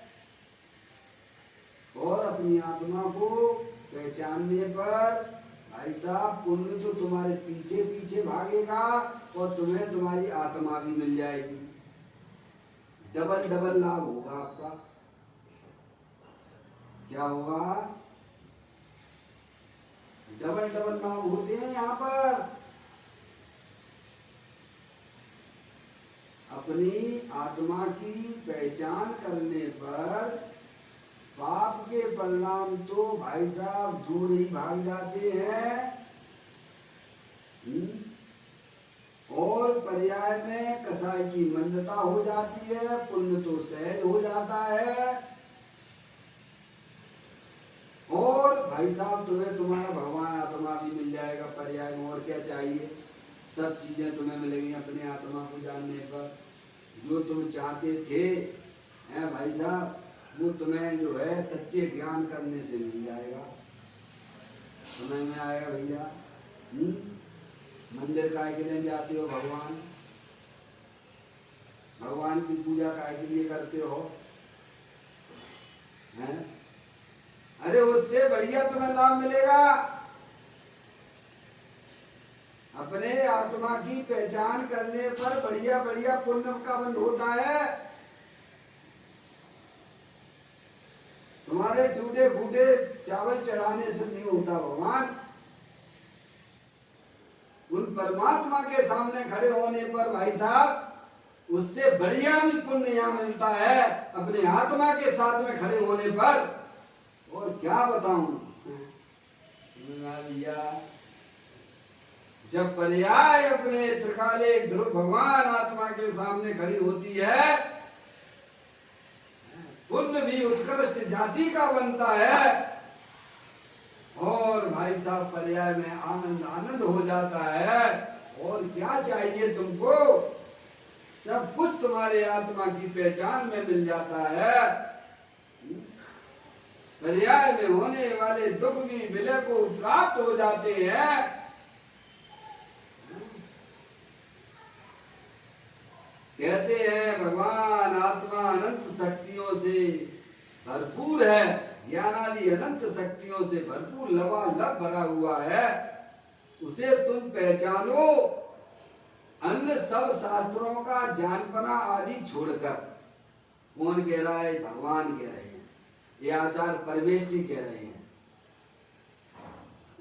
और अपनी आत्मा को पहचानने पर भाई साहब पुण्य तो तुम्हारे पीछे पीछे भागेगा, और तुम्हें तुम्हारी आत्मा भी मिल जाएगी। डबल डबल लाभ होगा आपका। क्या होगा? डबल डबल लाभ होते हैं यहाँ पर। अपनी आत्मा की पहचान करने पर पाप के परिणाम तो भाई साहब दूर ही भाग जाते हैं। और पर्याय में कसाई की मंदता हो जाती है, पुण्य तो सहज हो जाता है। और भाई साहब तुम्हें तुम्हारा भगवान आत्मा भी मिल जाएगा पर्याय में। और क्या चाहिए? सब चीजें तुम्हें मिलेंगी अपने आत्मा को जानने पर। जो तुम चाहते थे है भाई साहब, वो तुम्हें जो है सच्चे ज्ञान करने से मिल जाएगा, समझ में आएगा भैया। मंदिर काय के लिए जाते हो? भगवान की पूजा काय के लिए करते हो? हैं? अरे उससे बढ़िया तुम्हें लाभ मिलेगा, अपने आत्मा की पहचान करने पर बढ़िया बढ़िया पुण्य का बंध होता है। तुम्हारे टूटे फूटे चावल चढ़ाने से नहीं होता भगवान, उन परमात्मा के सामने खड़े होने पर भाई साहब उससे बढ़िया भी पुण्य यहाँ मिलता है अपने आत्मा के साथ में खड़े होने पर। और क्या बताऊं भैया, जब पर्याय अपने त्रिकाले ध्रुव भगवान आत्मा के सामने खड़ी होती है, पुण्य भी उत्कृष्ट जाति का बनता है और भाई साहब पर्याय में आनंद आनंद हो जाता है। और क्या चाहिए तुमको, सब कुछ तुम्हारे आत्मा की पहचान में मिल जाता है। पर्याय में होने वाले दुख भी विलय को प्राप्त हो जाते हैं। कहते हैं भगवान आत्मा अनंत शक्तियों से भरपूर है, ज्ञानादि अनंत शक्तियों से भरपूर लबालब भरा हुआ है, उसे तुम पहचानो। अन्य सब शास्त्रों का जानपना आदि छोड़कर, कौन कह रहा है? भगवान कह रहे हैं, ये आचार्य परमेश जी कह रहे हैं।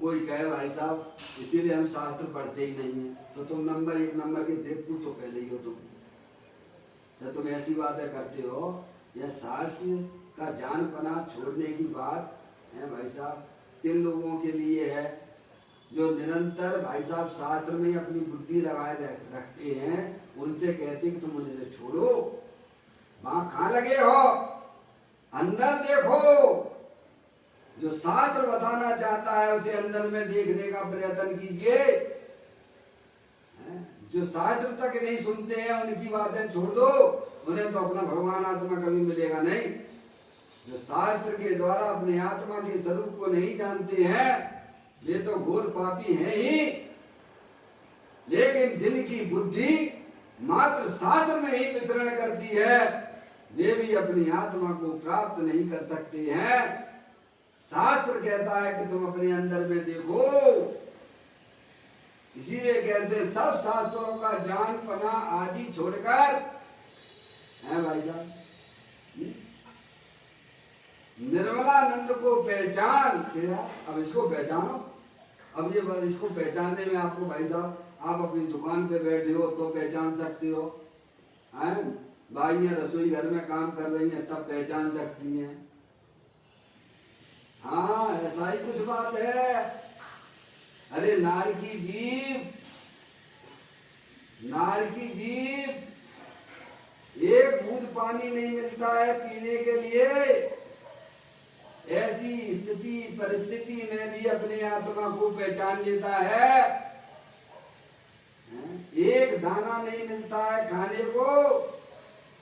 कोई कहे भाई साहब इसीलिए हम शास्त्र पढ़ते ही नहीं है, तो तुम नंबर एक नंबर के बेवकूफ तो पहले ही हो तुम, तो तुम ऐसी बातें करते हो। यह शास्त्र का जानपना छोड़ने की बात है भाई साहब किन लोगों के लिए है? जो निरंतर भाई साहब शास्त्र में अपनी बुद्धि लगाए रखते हैं, उनसे कहते कि तुम उन्हें छोड़ो, वहां कहाँ लगे हो, अंदर देखो। जो शास्त्र बताना चाहता है उसे अंदर में देखने का प्रयत्न कीजिए। जो शास्त्र तक नहीं सुनते हैं उनकी बातें छोड़ दो, उन्हें तो अपना भगवान आत्मा कभी मिलेगा नहीं। जो शास्त्र के द्वारा अपने आत्मा के स्वरूप को नहीं जानते हैं वे तो घोर पापी हैं ही, लेकिन जिनकी बुद्धि मात्र शास्त्र में ही विचरण करती है वे भी अपनी आत्मा को प्राप्त नहीं कर सकते हैं। शास्त्र कहता है कि तुम अपने अंदर में देखो, इसीलिए कहते हैं सब शास्त्रों का जानपना आदि छोड़कर, है भाई साहब, निर्मलानंद को पहचान। अब इसको पहचानो। अब ये बात, इसको पहचानने में आपको भाई साहब, आप अपनी दुकान पे बैठे हो तो पहचान सकते हो, हैं? भाइयां रसोई घर में काम कर रही हैं तब पहचान सकती हैं। हाँ ऐसा ही कुछ बात है। अरे नार की जीभ एक बूंद पानी नहीं मिलता है पीने के लिए, ऐसी स्थिति परिस्थिति में भी अपने आत्मा को पहचान लेता है। एक दाना नहीं मिलता है खाने को,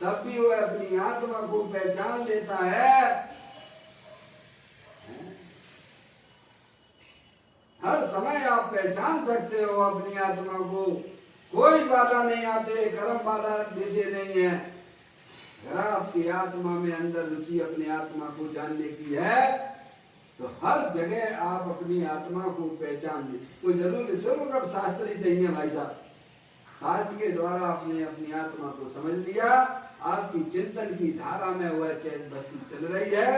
तब भी वह अपनी आत्मा को पहचान लेता है। हर समय आप पहचान सकते हो अपनी आत्मा को, कोई बाधा नहीं आते, कर्म बाधा देते नहीं है। अगर आपकी आत्मा में अंदर रुचि अपनी आत्मा को जानने की है तो हर जगह आप अपनी आत्मा को पहचान ले। कोई जरूर अब शास्त्र ही चाहिए भाई साहब, शास्त्र के द्वारा आपने अपनी आत्मा को समझ लिया, आपकी चिंतन की धारा में वह चैन वस्तु चल रही है।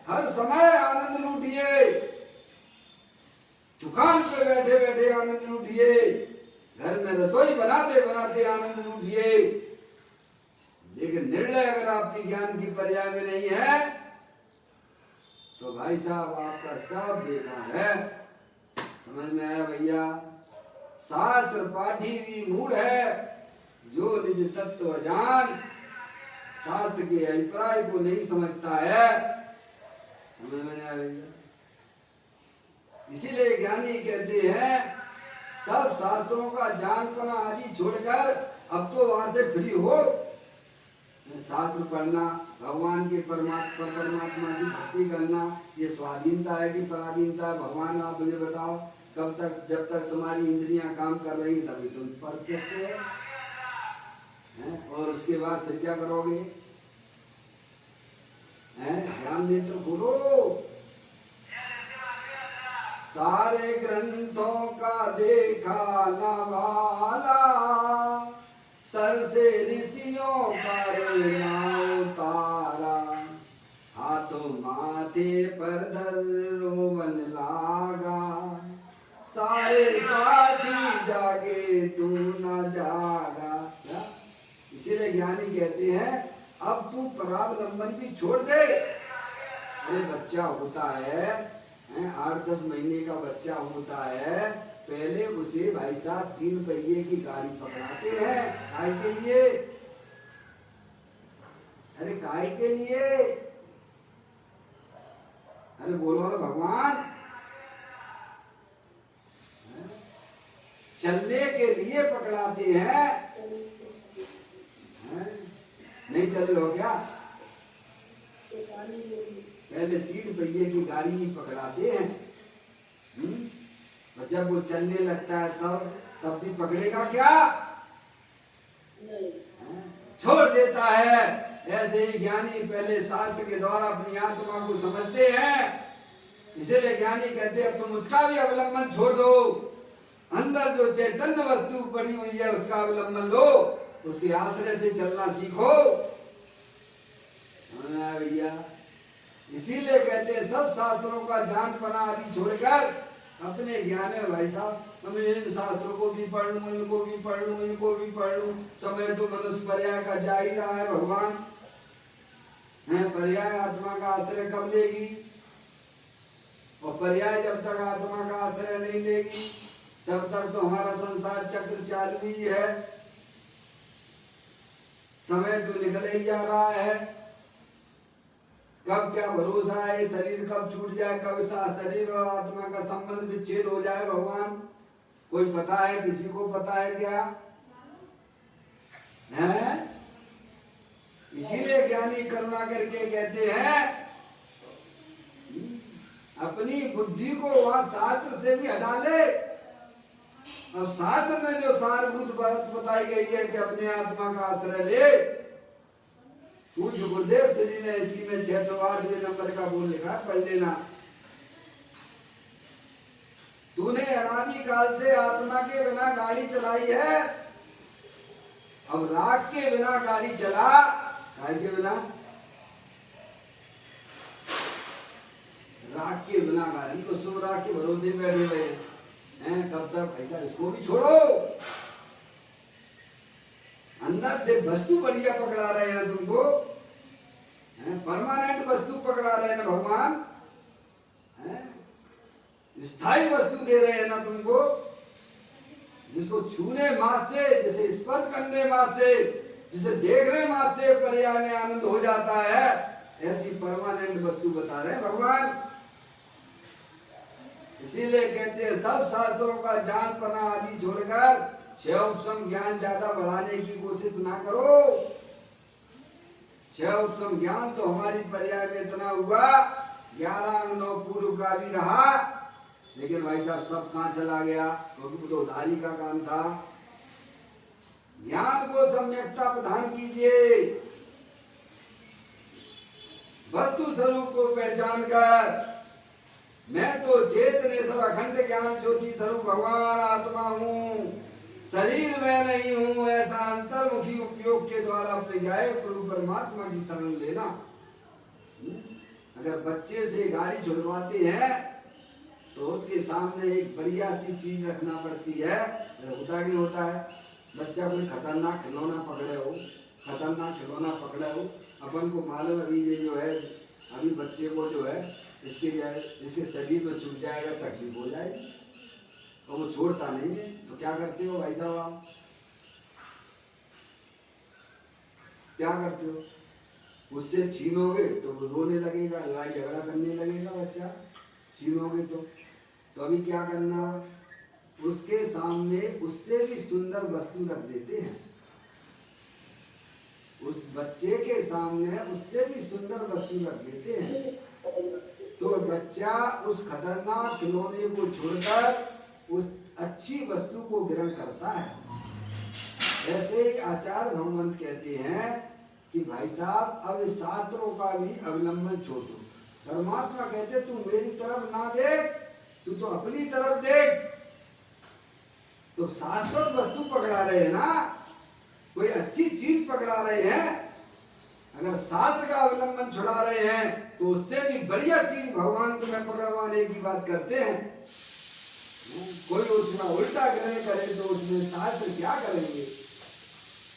हर समय आनंद लूटिए, दुकान पे बैठे बैठे आनंद लूटिए, घर में रसोई बनाते बनाते आनंद लूटिए। लेकिन निर्णय अगर आपकी ज्ञान की पर्याय में नहीं है तो भाई साहब आपका सब बेकार है। समझ में आया भैया? शास्त्र पाठी भी मूढ़ है जो निज तत्व जान, शास्त्र के अभिप्राय को नहीं समझता है। समझ में आया भैया? इसीलिए ज्ञानी कहते हैं सब शास्त्रों का जानपना आदि छोड़कर अब तो वहां से फ्री हो, शास्त्र पढ़ना, भगवान के परमात्मा की भक्ति करना, ये स्वाधीनता है कि पराधीनता है? भगवान आप मुझे बताओ, कब तक? जब तक तुम्हारी इंद्रियां काम कर रही तभी तुम पढ़ सकते हो, हैं? और उसके बाद फिर क्या करोगे? ज्ञान नेत्र खोलो। सारे ग्रंथों का देखा न वाला, सर से ऋषियों का ना उतारा, हाथों माथे पर धर रोवन लागा, सारे साथी जागे तू न जागा। इसीलिए ज्ञानी कहते हैं अब तू परावलंबन भी छोड़ दे। अरे बच्चा होता है 8-10 महीने का बच्चा होता है, पहले उसे भाई साहब 3 पहिए की गाड़ी पकड़ाते हैं। काय के लिए? अरे काय के लिए? अरे बोलो ना भगवान। चलने के लिए पकड़ाते हैं, नहीं चले हो क्या? पहले 3 पहिए की गाड़ी पकड़ाते हैं, और जब वो चलने लगता है तब भी पकड़ेगा क्या? छोड़ देता है। ऐसे ही ज्ञानी पहले शास्त्र के द्वारा अपनी आत्मा को समझते हैं। इसीलिए ज्ञानी कहते हैं तुम उसका भी अवलंबन छोड़ दो, अंदर जो चैतन्य वस्तु पड़ी हुई है उसका अवलंबन लो, उसके आश्रय से चलना सीखो। भैया इसीलिए कहते हैं सब शास्त्रों का जान पना आदि छोड़कर अपने ज्ञान में भाई साहब मैं इन शास्त्रों को भी पढ़ लूं, इनको भी पढ़ लूं, इनको भी पढ़ लूं। समय तो मनुष्य पर्याय का जा ही रहा है। भगवान है पर्याय आत्मा का आश्रय कब लेगी? और पर्याय जब तक आत्मा का आश्रय नहीं लेगी तब तक तो हमारा संसार चक्र चालू ही है। समय तो निकल ही जा रहा है। कब क्या भरोसा है? शरीर कब छूट जाए, कब शरीर और आत्मा का संबंध विच्छेद हो जाए? भगवान कोई पता है? किसी को पता है क्या? है? इसीलिए ज्ञानी करुणा करके कहते हैं अपनी बुद्धि को वहां शास्त्र से भी हटा ले। अब शास्त्र में जो सारभूत बात बताई गई है कि अपने आत्मा का आश्रय ले, पूज्य गुरुदेव जी ने इसी में 608वें नंबर का बोल लिखा, पढ़ लेना। तूने अनादि काल से आत्मा के बिना गाड़ी चलाई है, अब राग के बिना गाड़ी चला। काय के बिना? राग के बिना गाड़ी तो शुभ राग के भरोसे बैठे हुए हैं। कब तक? ऐसा इसको भी छोड़ो। अंदर देख वस्तु बढ़िया पकड़ा रहे हैं ना तुमको, परमानेंट वस्तु पकड़ा रहे हैं ना भगवान, स्थायी वस्तु दे रहे हैं ना तुमको, जिसको छूने मात्र से, जिसे स्पर्श करने मात्र से, जिसे देखने मात्र से पर्याय में आनंद हो जाता है, ऐसी परमानेंट वस्तु बता रहे हैं भगवान। इसीलिए कहते हैं सब शास्त्रों का जान पना आदि छोड़कर 6 उपसम ज्ञान ज्यादा बढ़ाने की कोशिश ना करो। 6 उपसम ज्ञान तो हमारी पर्याय में इतना हुआ, 11 अंग 9 पूर्व का भी रहा, लेकिन भाई साहब सब कहां चला गया? क्योंकि तो उधारी का काम था। ज्ञान को सम्यकता प्रदान कीजिए, वस्तु स्वरूप को पहचान कर मैं तो चेतनेश्वर अखंड ज्ञान ज्योति स्वरूप भगवान आत्मा हूँ, शरीर में नहीं हूँ, ऐसा अंतर्मुखी उपयोग के द्वारा अपने गायक प्रभु परमात्मा की शरण लेना। अगर बच्चे से गाड़ी छुड़वाते हैं तो उसके सामने एक बढ़िया सी चीज रखना पड़ती है। होता कि नहीं होता है? बच्चा कोई खतरनाक खिलौना पकड़े हो, खतरनाक खिलौना पकड़े हो, अपन को मालूम अभी ये जो है, अभी बच्चे को जो है इसके शरीर में छूट जाएगा, तकलीफ हो जाएगी, और वो छोड़ता नहीं है। तो क्या करते हो भाई साहब? आप क्या करते हो? उससे छीनोगे तो वो रोने लगेगा, लड़ाई झगड़ा करने लगेगा बच्चा, छीनोगे तो अभी क्या करना? उसके सामने उससे भी सुंदर वस्तु रख देते हैं, उस बच्चे के सामने उससे भी सुंदर वस्तु रख देते हैं, तो बच्चा उस खतरनाक खिलौने को छोड़कर उस अच्छी वस्तु को ग्रहण करता है। ऐसे ही आचार्य भगवंत कहते हैं कि भाई साहब अब इस शास्त्रों का भी अवलंबन छोड़ दो। परमात्मा कहते तू मेरी तरफ ना देख, तू तो अपनी तरफ देख। तो शाश्वत वस्तु पकड़ा रहे हैं ना, कोई अच्छी चीज पकड़ा रहे हैं। अगर शास्त्र का अवलंबन छुड़ा रहे हैं तो उससे भी बढ़िया चीज भगवान तुम्हें पकड़वाने की बात करते हैं। कोई उसका उल्टा ग्रहण करे तो उसमें शास्त्र क्या करेंगे?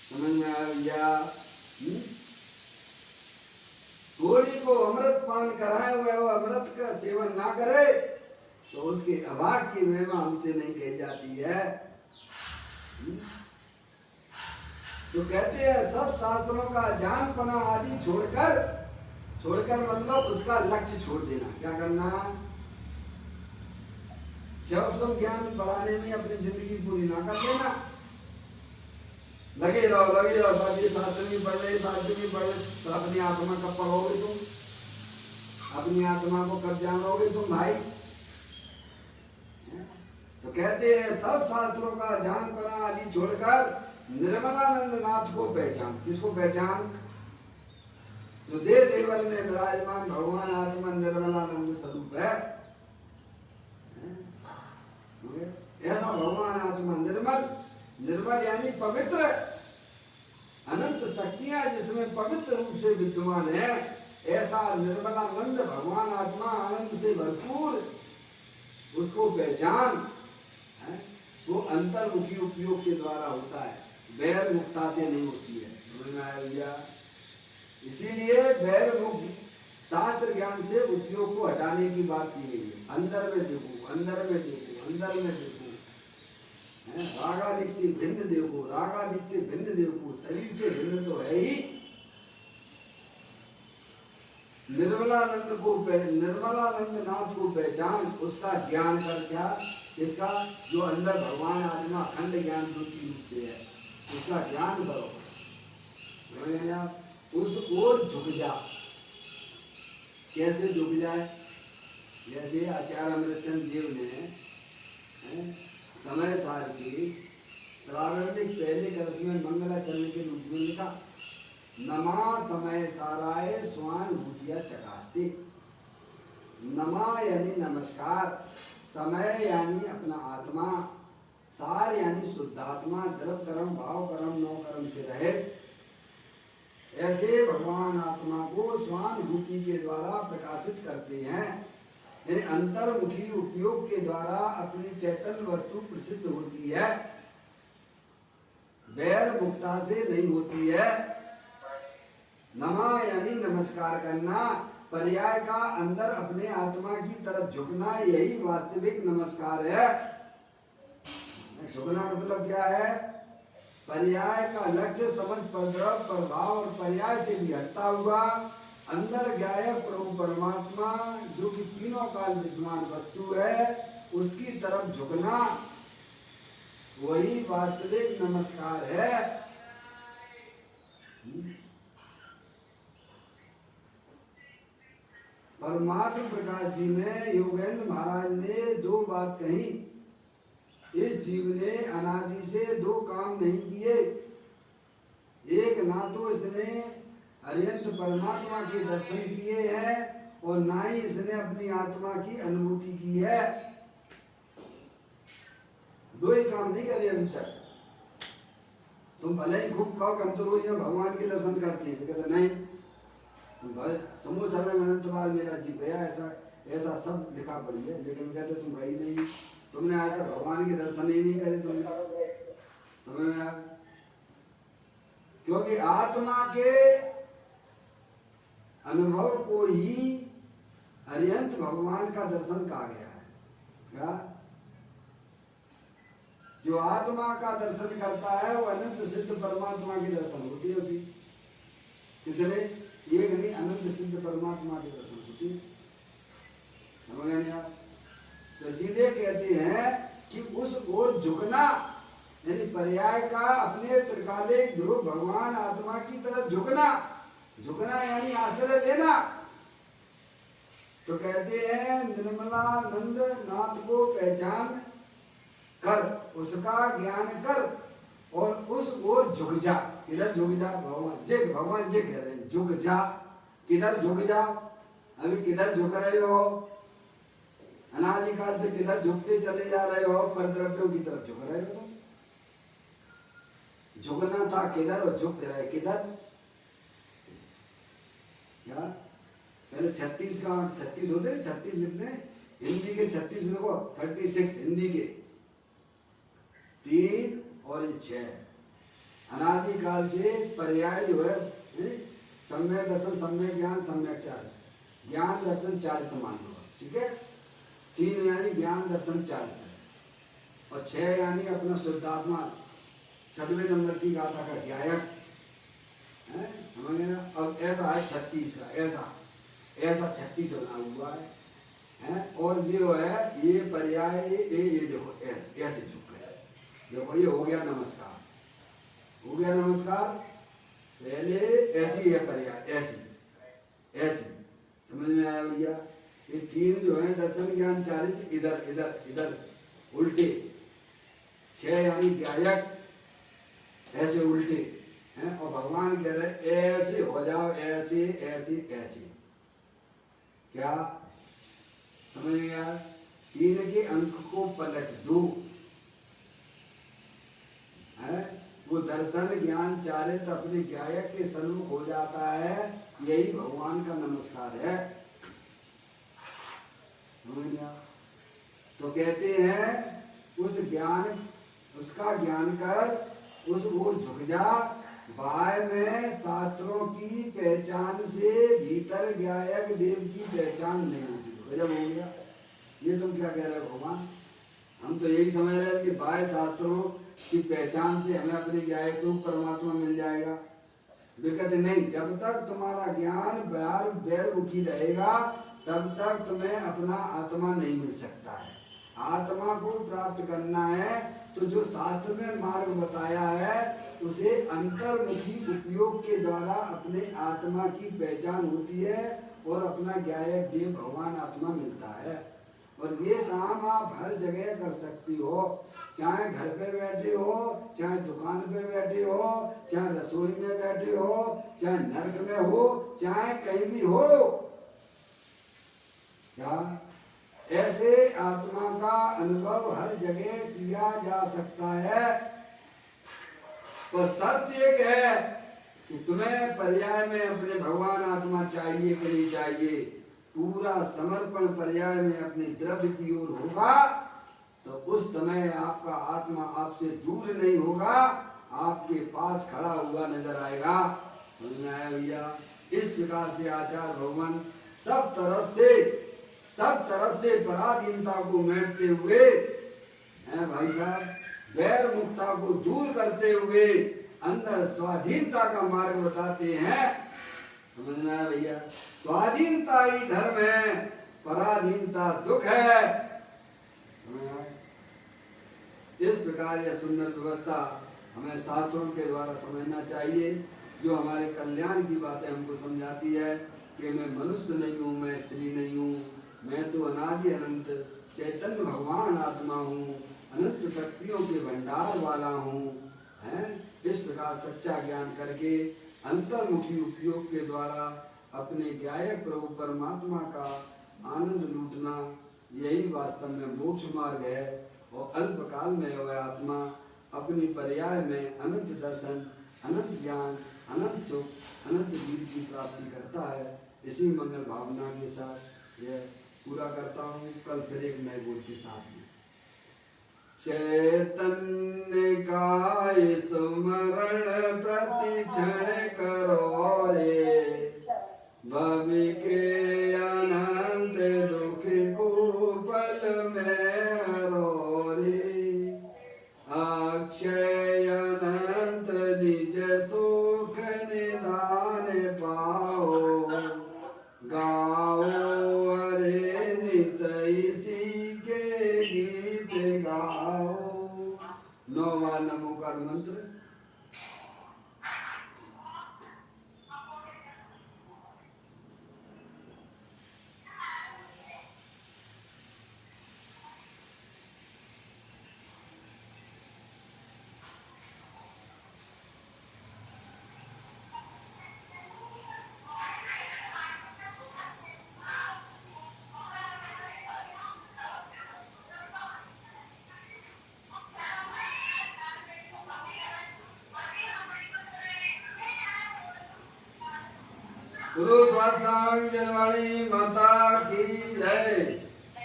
समझ में आया भैया? घोड़ी को अमृत पान कराए हुए वो अमृत का सेवन ना करे तो उसके अभाग की महिमा हमसे नहीं कही जाती है। तो कहते हैं सब शास्त्रों का जानपना आदि छोड़कर मतलब उसका लक्ष्य छोड़ देना। क्या करना? सब ज्ञान बढ़ाने में अपनी जिंदगी पूरी ना कर देना। लगे रहो बाकी शास्त्र भी पढ़ रहे तो अपनी आत्मा कब पढ़ोगे तुम? अपनी आत्मा को कब जानोगे तुम भाई? तो कहते हैं सब शास्त्रों का जानपना आदि छोड़कर निर्मलानंद नाथ को पहचान। किसको पहचान? जो देव देवल में विराजमान भगवान आत्मा निर्मलानंद स्वरूप है। ऐसा भगवान आत्मा निर्मल यानी पवित्र, अनंत शक्तियां जिसमें पवित्र रूप से विद्यमान है, ऐसा निर्मलानंद भगवान आत्मा आनंद से भरपूर, उसको पहचान। वो अंतर्मुखी उपयोग के द्वारा होता है, बैर मुक्ता से नहीं होती है। समझ में आया भैया? इसीलिए बैर मुक्त शास्त्र ज्ञान से उपयोग को हटाने की बात की गई है। अंदर में देखो, अंदर में देखो, अंदर में देखो, रागादिक से भिन्न देखो, रागादिक से भिन्न देखो, शरीर से भिन्न तो है ही। निर्मलानंद नाथ को पहचान, उसका ज्ञान कर। क्या? इसका जो अंदर भगवान आत्मा अखंड ज्ञान ज्योति रूप से है, उसका ज्ञान करो। उस ओर झुक जा। कैसे झुक जाए? जैसे आचार्य अमृतचंद देव ने समय सार की प्रारंभिक पहले कलश में मंगलाचरण के रूप में लिखा, नमा समय साराय स्वान भूतिया चकास्ते। नमा यानी नमस्कार, समय यानी अपना आत्मा, सार यानी शुद्धात्मा, द्रव कर्म भाव कर्म नौ कर्म से रहित। ऐसे भगवान आत्मा को स्वानुभूति के द्वारा प्रकाशित करते हैं। यानी अंतर्मुखी उपयोग के द्वारा अपनी चैतन्य वस्तु प्रसिद्ध होती है, बैर मुक्ता से नहीं होती है। नमा यानी नमस्कार करना, पर्याय का अंदर अपने आत्मा की तरफ झुकना, यही वास्तविक नमस्कार है। झुकना मतलब क्या है? पर्याय का लक्ष्य समझ प्रद्रव प्रभाव और पर्याय से भी हटता हुआ अंदर गायब प्रभु परमात्मा जो कि तीनों काल विद्यमान वस्तु है, उसकी तरफ झुकना, वही वास्तविक नमस्कार है। परमात्मा प्रकाश जी ने योगेंद्र महाराज ने दो बात कही। इस जीव ने अनादि से दो काम नहीं किए। एक, ना तो इसने अरिहंत परमात्मा के दर्शन किए हैं और ना ही इसने अपनी आत्मा की अनुभूति की है। दो ही काम नहीं करे अभी तक। तुम भले ही खूब कहो हम तो रोज भगवान के दर्शन करते हैं, कहते नहीं, समूह सर्वे अनंत बार मेरा जी गया, ऐसा सब लिखा पड़ी है, लेकिन कहते तुम गई नहीं, तुमने आज तक भगवान के दर्शन ही नहीं करे। तुमने समझ में आया? क्योंकि आत्मा के अनुभव को ही अरिहंत भगवान का दर्शन कहा गया है। क्या? जो आत्मा का दर्शन करता है वो अनंत सिद्ध परमात्मा के दर्शन होती है। उसी किसने? एक नहीं, अनंत सिद्ध परमात्मा के दर्शन होती है। समझ नहीं आप? तो इसीलिए कहते हैं कि उस ओर झुकना, यानी पर्याय का अपने त्रिकालिक ध्रुव भगवान आत्मा की तरफ झुकना, झुकना यानी आश्रय लेना। तो कहते हैं निर्मलानंद नाथ को पहचान कर, उसका ज्ञान कर और उस ओर झुक जा। किधर झुक जा? भगवान जी कह रहे हैं झुक जा। किधर झुक जा? अभी किधर झुक रहे हो? अनादिकाल से किधर झुकते चले जा रहे हो? परद्रव्यों की तरफ झुक रहे हो। झुकना था किधर और झुक रहे किधर? क्या पहले 36 का 36 होते हैं, 36 जितने हिंदी के 36 देखो 36 हिंदी के 3 और 6 अनादिकाल से पर्याय जो है सम्यक दर्शन, सम्यक ज्ञान, सम्यक चारित्र, ज्ञान दर्शन चारित्र मान लो, ठीक है। 3 यानी ज्ञान दर्शन चारित्र और 6 यानी अपना शुद्धात्मा 6वें नंबर की गाथा का ज्ञायक है, समझ गए ना। अब ऐसा है 36 का, ऐसा 36 बना हुआ है और ये है ये पर्याय ये देखो ऐसे झुक गया, देखो ये हो गया नमस्कार, हो गया नमस्कार। पहले ऐसी है पर्याय, ऐसी समझ में आया भैया। ये 3 जो है दर्शन ज्ञान चारित्र इधर इधर इधर उल्टे, 6 यानी ज्ञायक ऐसे उल्टे हैं और भगवान कह रहे ऐसे हो जाओ, ऐसे ऐसे ऐसे। क्या समझ में आया? 3 के अंक को पलट दो है, वो दर्शन ज्ञान चारित्र अपने ज्ञायक के सन्मुख हो जाता है, यही भगवान का नमस्कार है। समझ गया? तो कहते हैं उस ज्ञान, उसका ज्ञान कर, उस ओर झुक जा। बाय में शास्त्रों की पहचान से भीतर ज्ञायक देव की पहचान नहीं होती। गजब हो गया। ये तुम क्या कह रहे हो भगवान? हम तो यही समझ रहे हैं कि बाय शास्त्रों की पहचान से हमें अपने ज्ञायक रूप परमात्मा मिल जाएगा। वे कहते नहीं, जब तक तुम्हारा ज्ञान बैरमुखी रहेगा तब तक तुम्हें अपना आत्मा नहीं मिल सकता है। आत्मा को प्राप्त करना है तो जो शास्त्र में मार्ग बताया है उसे अंतर्मुखी उपयोग के द्वारा अपने आत्मा की पहचान होती है और अपना ज्ञायक देव भगवान आत्मा मिलता है। और ये काम आप हर जगह कर सकती हो, चाहे घर पे बैठे हो, चाहे दुकान पे बैठे हो, चाहे रसोई में बैठे हो, चाहे नर्क में हो, चाहे कहीं भी हो। क्या ऐसे आत्मा का अनुभव हर जगह किया जा सकता है। तो सत्य एक है कि तुम्हें पर्याय में अपने भगवान आत्मा चाहिए कि नहीं चाहिए। पूरा समर्पण पर्याय में अपने द्रव्य की ओर होगा तो उस समय आपका आत्मा आपसे दूर नहीं होगा, आपके पास खड़ा हुआ नजर आएगा। समझ में आया भैया? इस प्रकार से आचार्य भगवान सब तरफ से पराधीनता को मेटते हुए हैं भाई साहब, वैर मुक्ता को दूर करते हुए अंदर स्वाधीनता का मार्ग बताते हैं। समझ में आया भैया? स्वाधीनता ही धर्म है, पराधीनता दुख है। इस प्रकार यह सुंदर व्यवस्था हमें शास्त्रों के द्वारा समझना चाहिए, जो हमारे कल्याण की बातें हमको समझाती है कि मैं मनुष्य नहीं हूँ, मैं स्त्री नहीं हूँ, मैं तो अनादि अनंत चैतन्य भगवान आत्मा हूँ, अनंत शक्तियों के भंडार वाला हूँ। हैं? इस प्रकार सच्चा ज्ञान करके अंतर्मुखी उपयोग के द्वारा अपने ज्ञायक प्रभु परमात्मा का आनंद लूटना, यही वास्तव में मोक्ष मार्ग है। और अल्पकाल में वह आत्मा अपनी पर्याय में अनंत दर्शन, अनंत ज्ञान, अनंत सुख, अनंत वीर की प्राप्ति करता है। इसी मंगल भावना के साथ यह पूरा करता हूँ। कल फिर एक नए बोल के साथ में चैतन्य का स्मरण प्रति क्षण करो रे, भवि के अनंत दुख को पल में हरो रे, अक्षय अनंत निज सुख निधान पाओ, गाओ अरे नित इसी के गीत गाओ। 9वां नंबर गुरुद्वार जनवाणी माता की जय।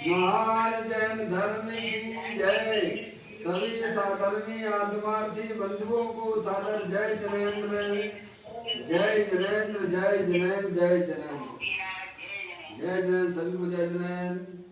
महान जैन धर्म की जय। सभी साधर्मी आत्मार्थी बंधुओं को सादर जय जनेन्द्र, जय जनेन्द्र, जय जनेन्द्र, जय जनेन्द्र, जय जनेन्द्र, सभी को जय जनेन्द्र।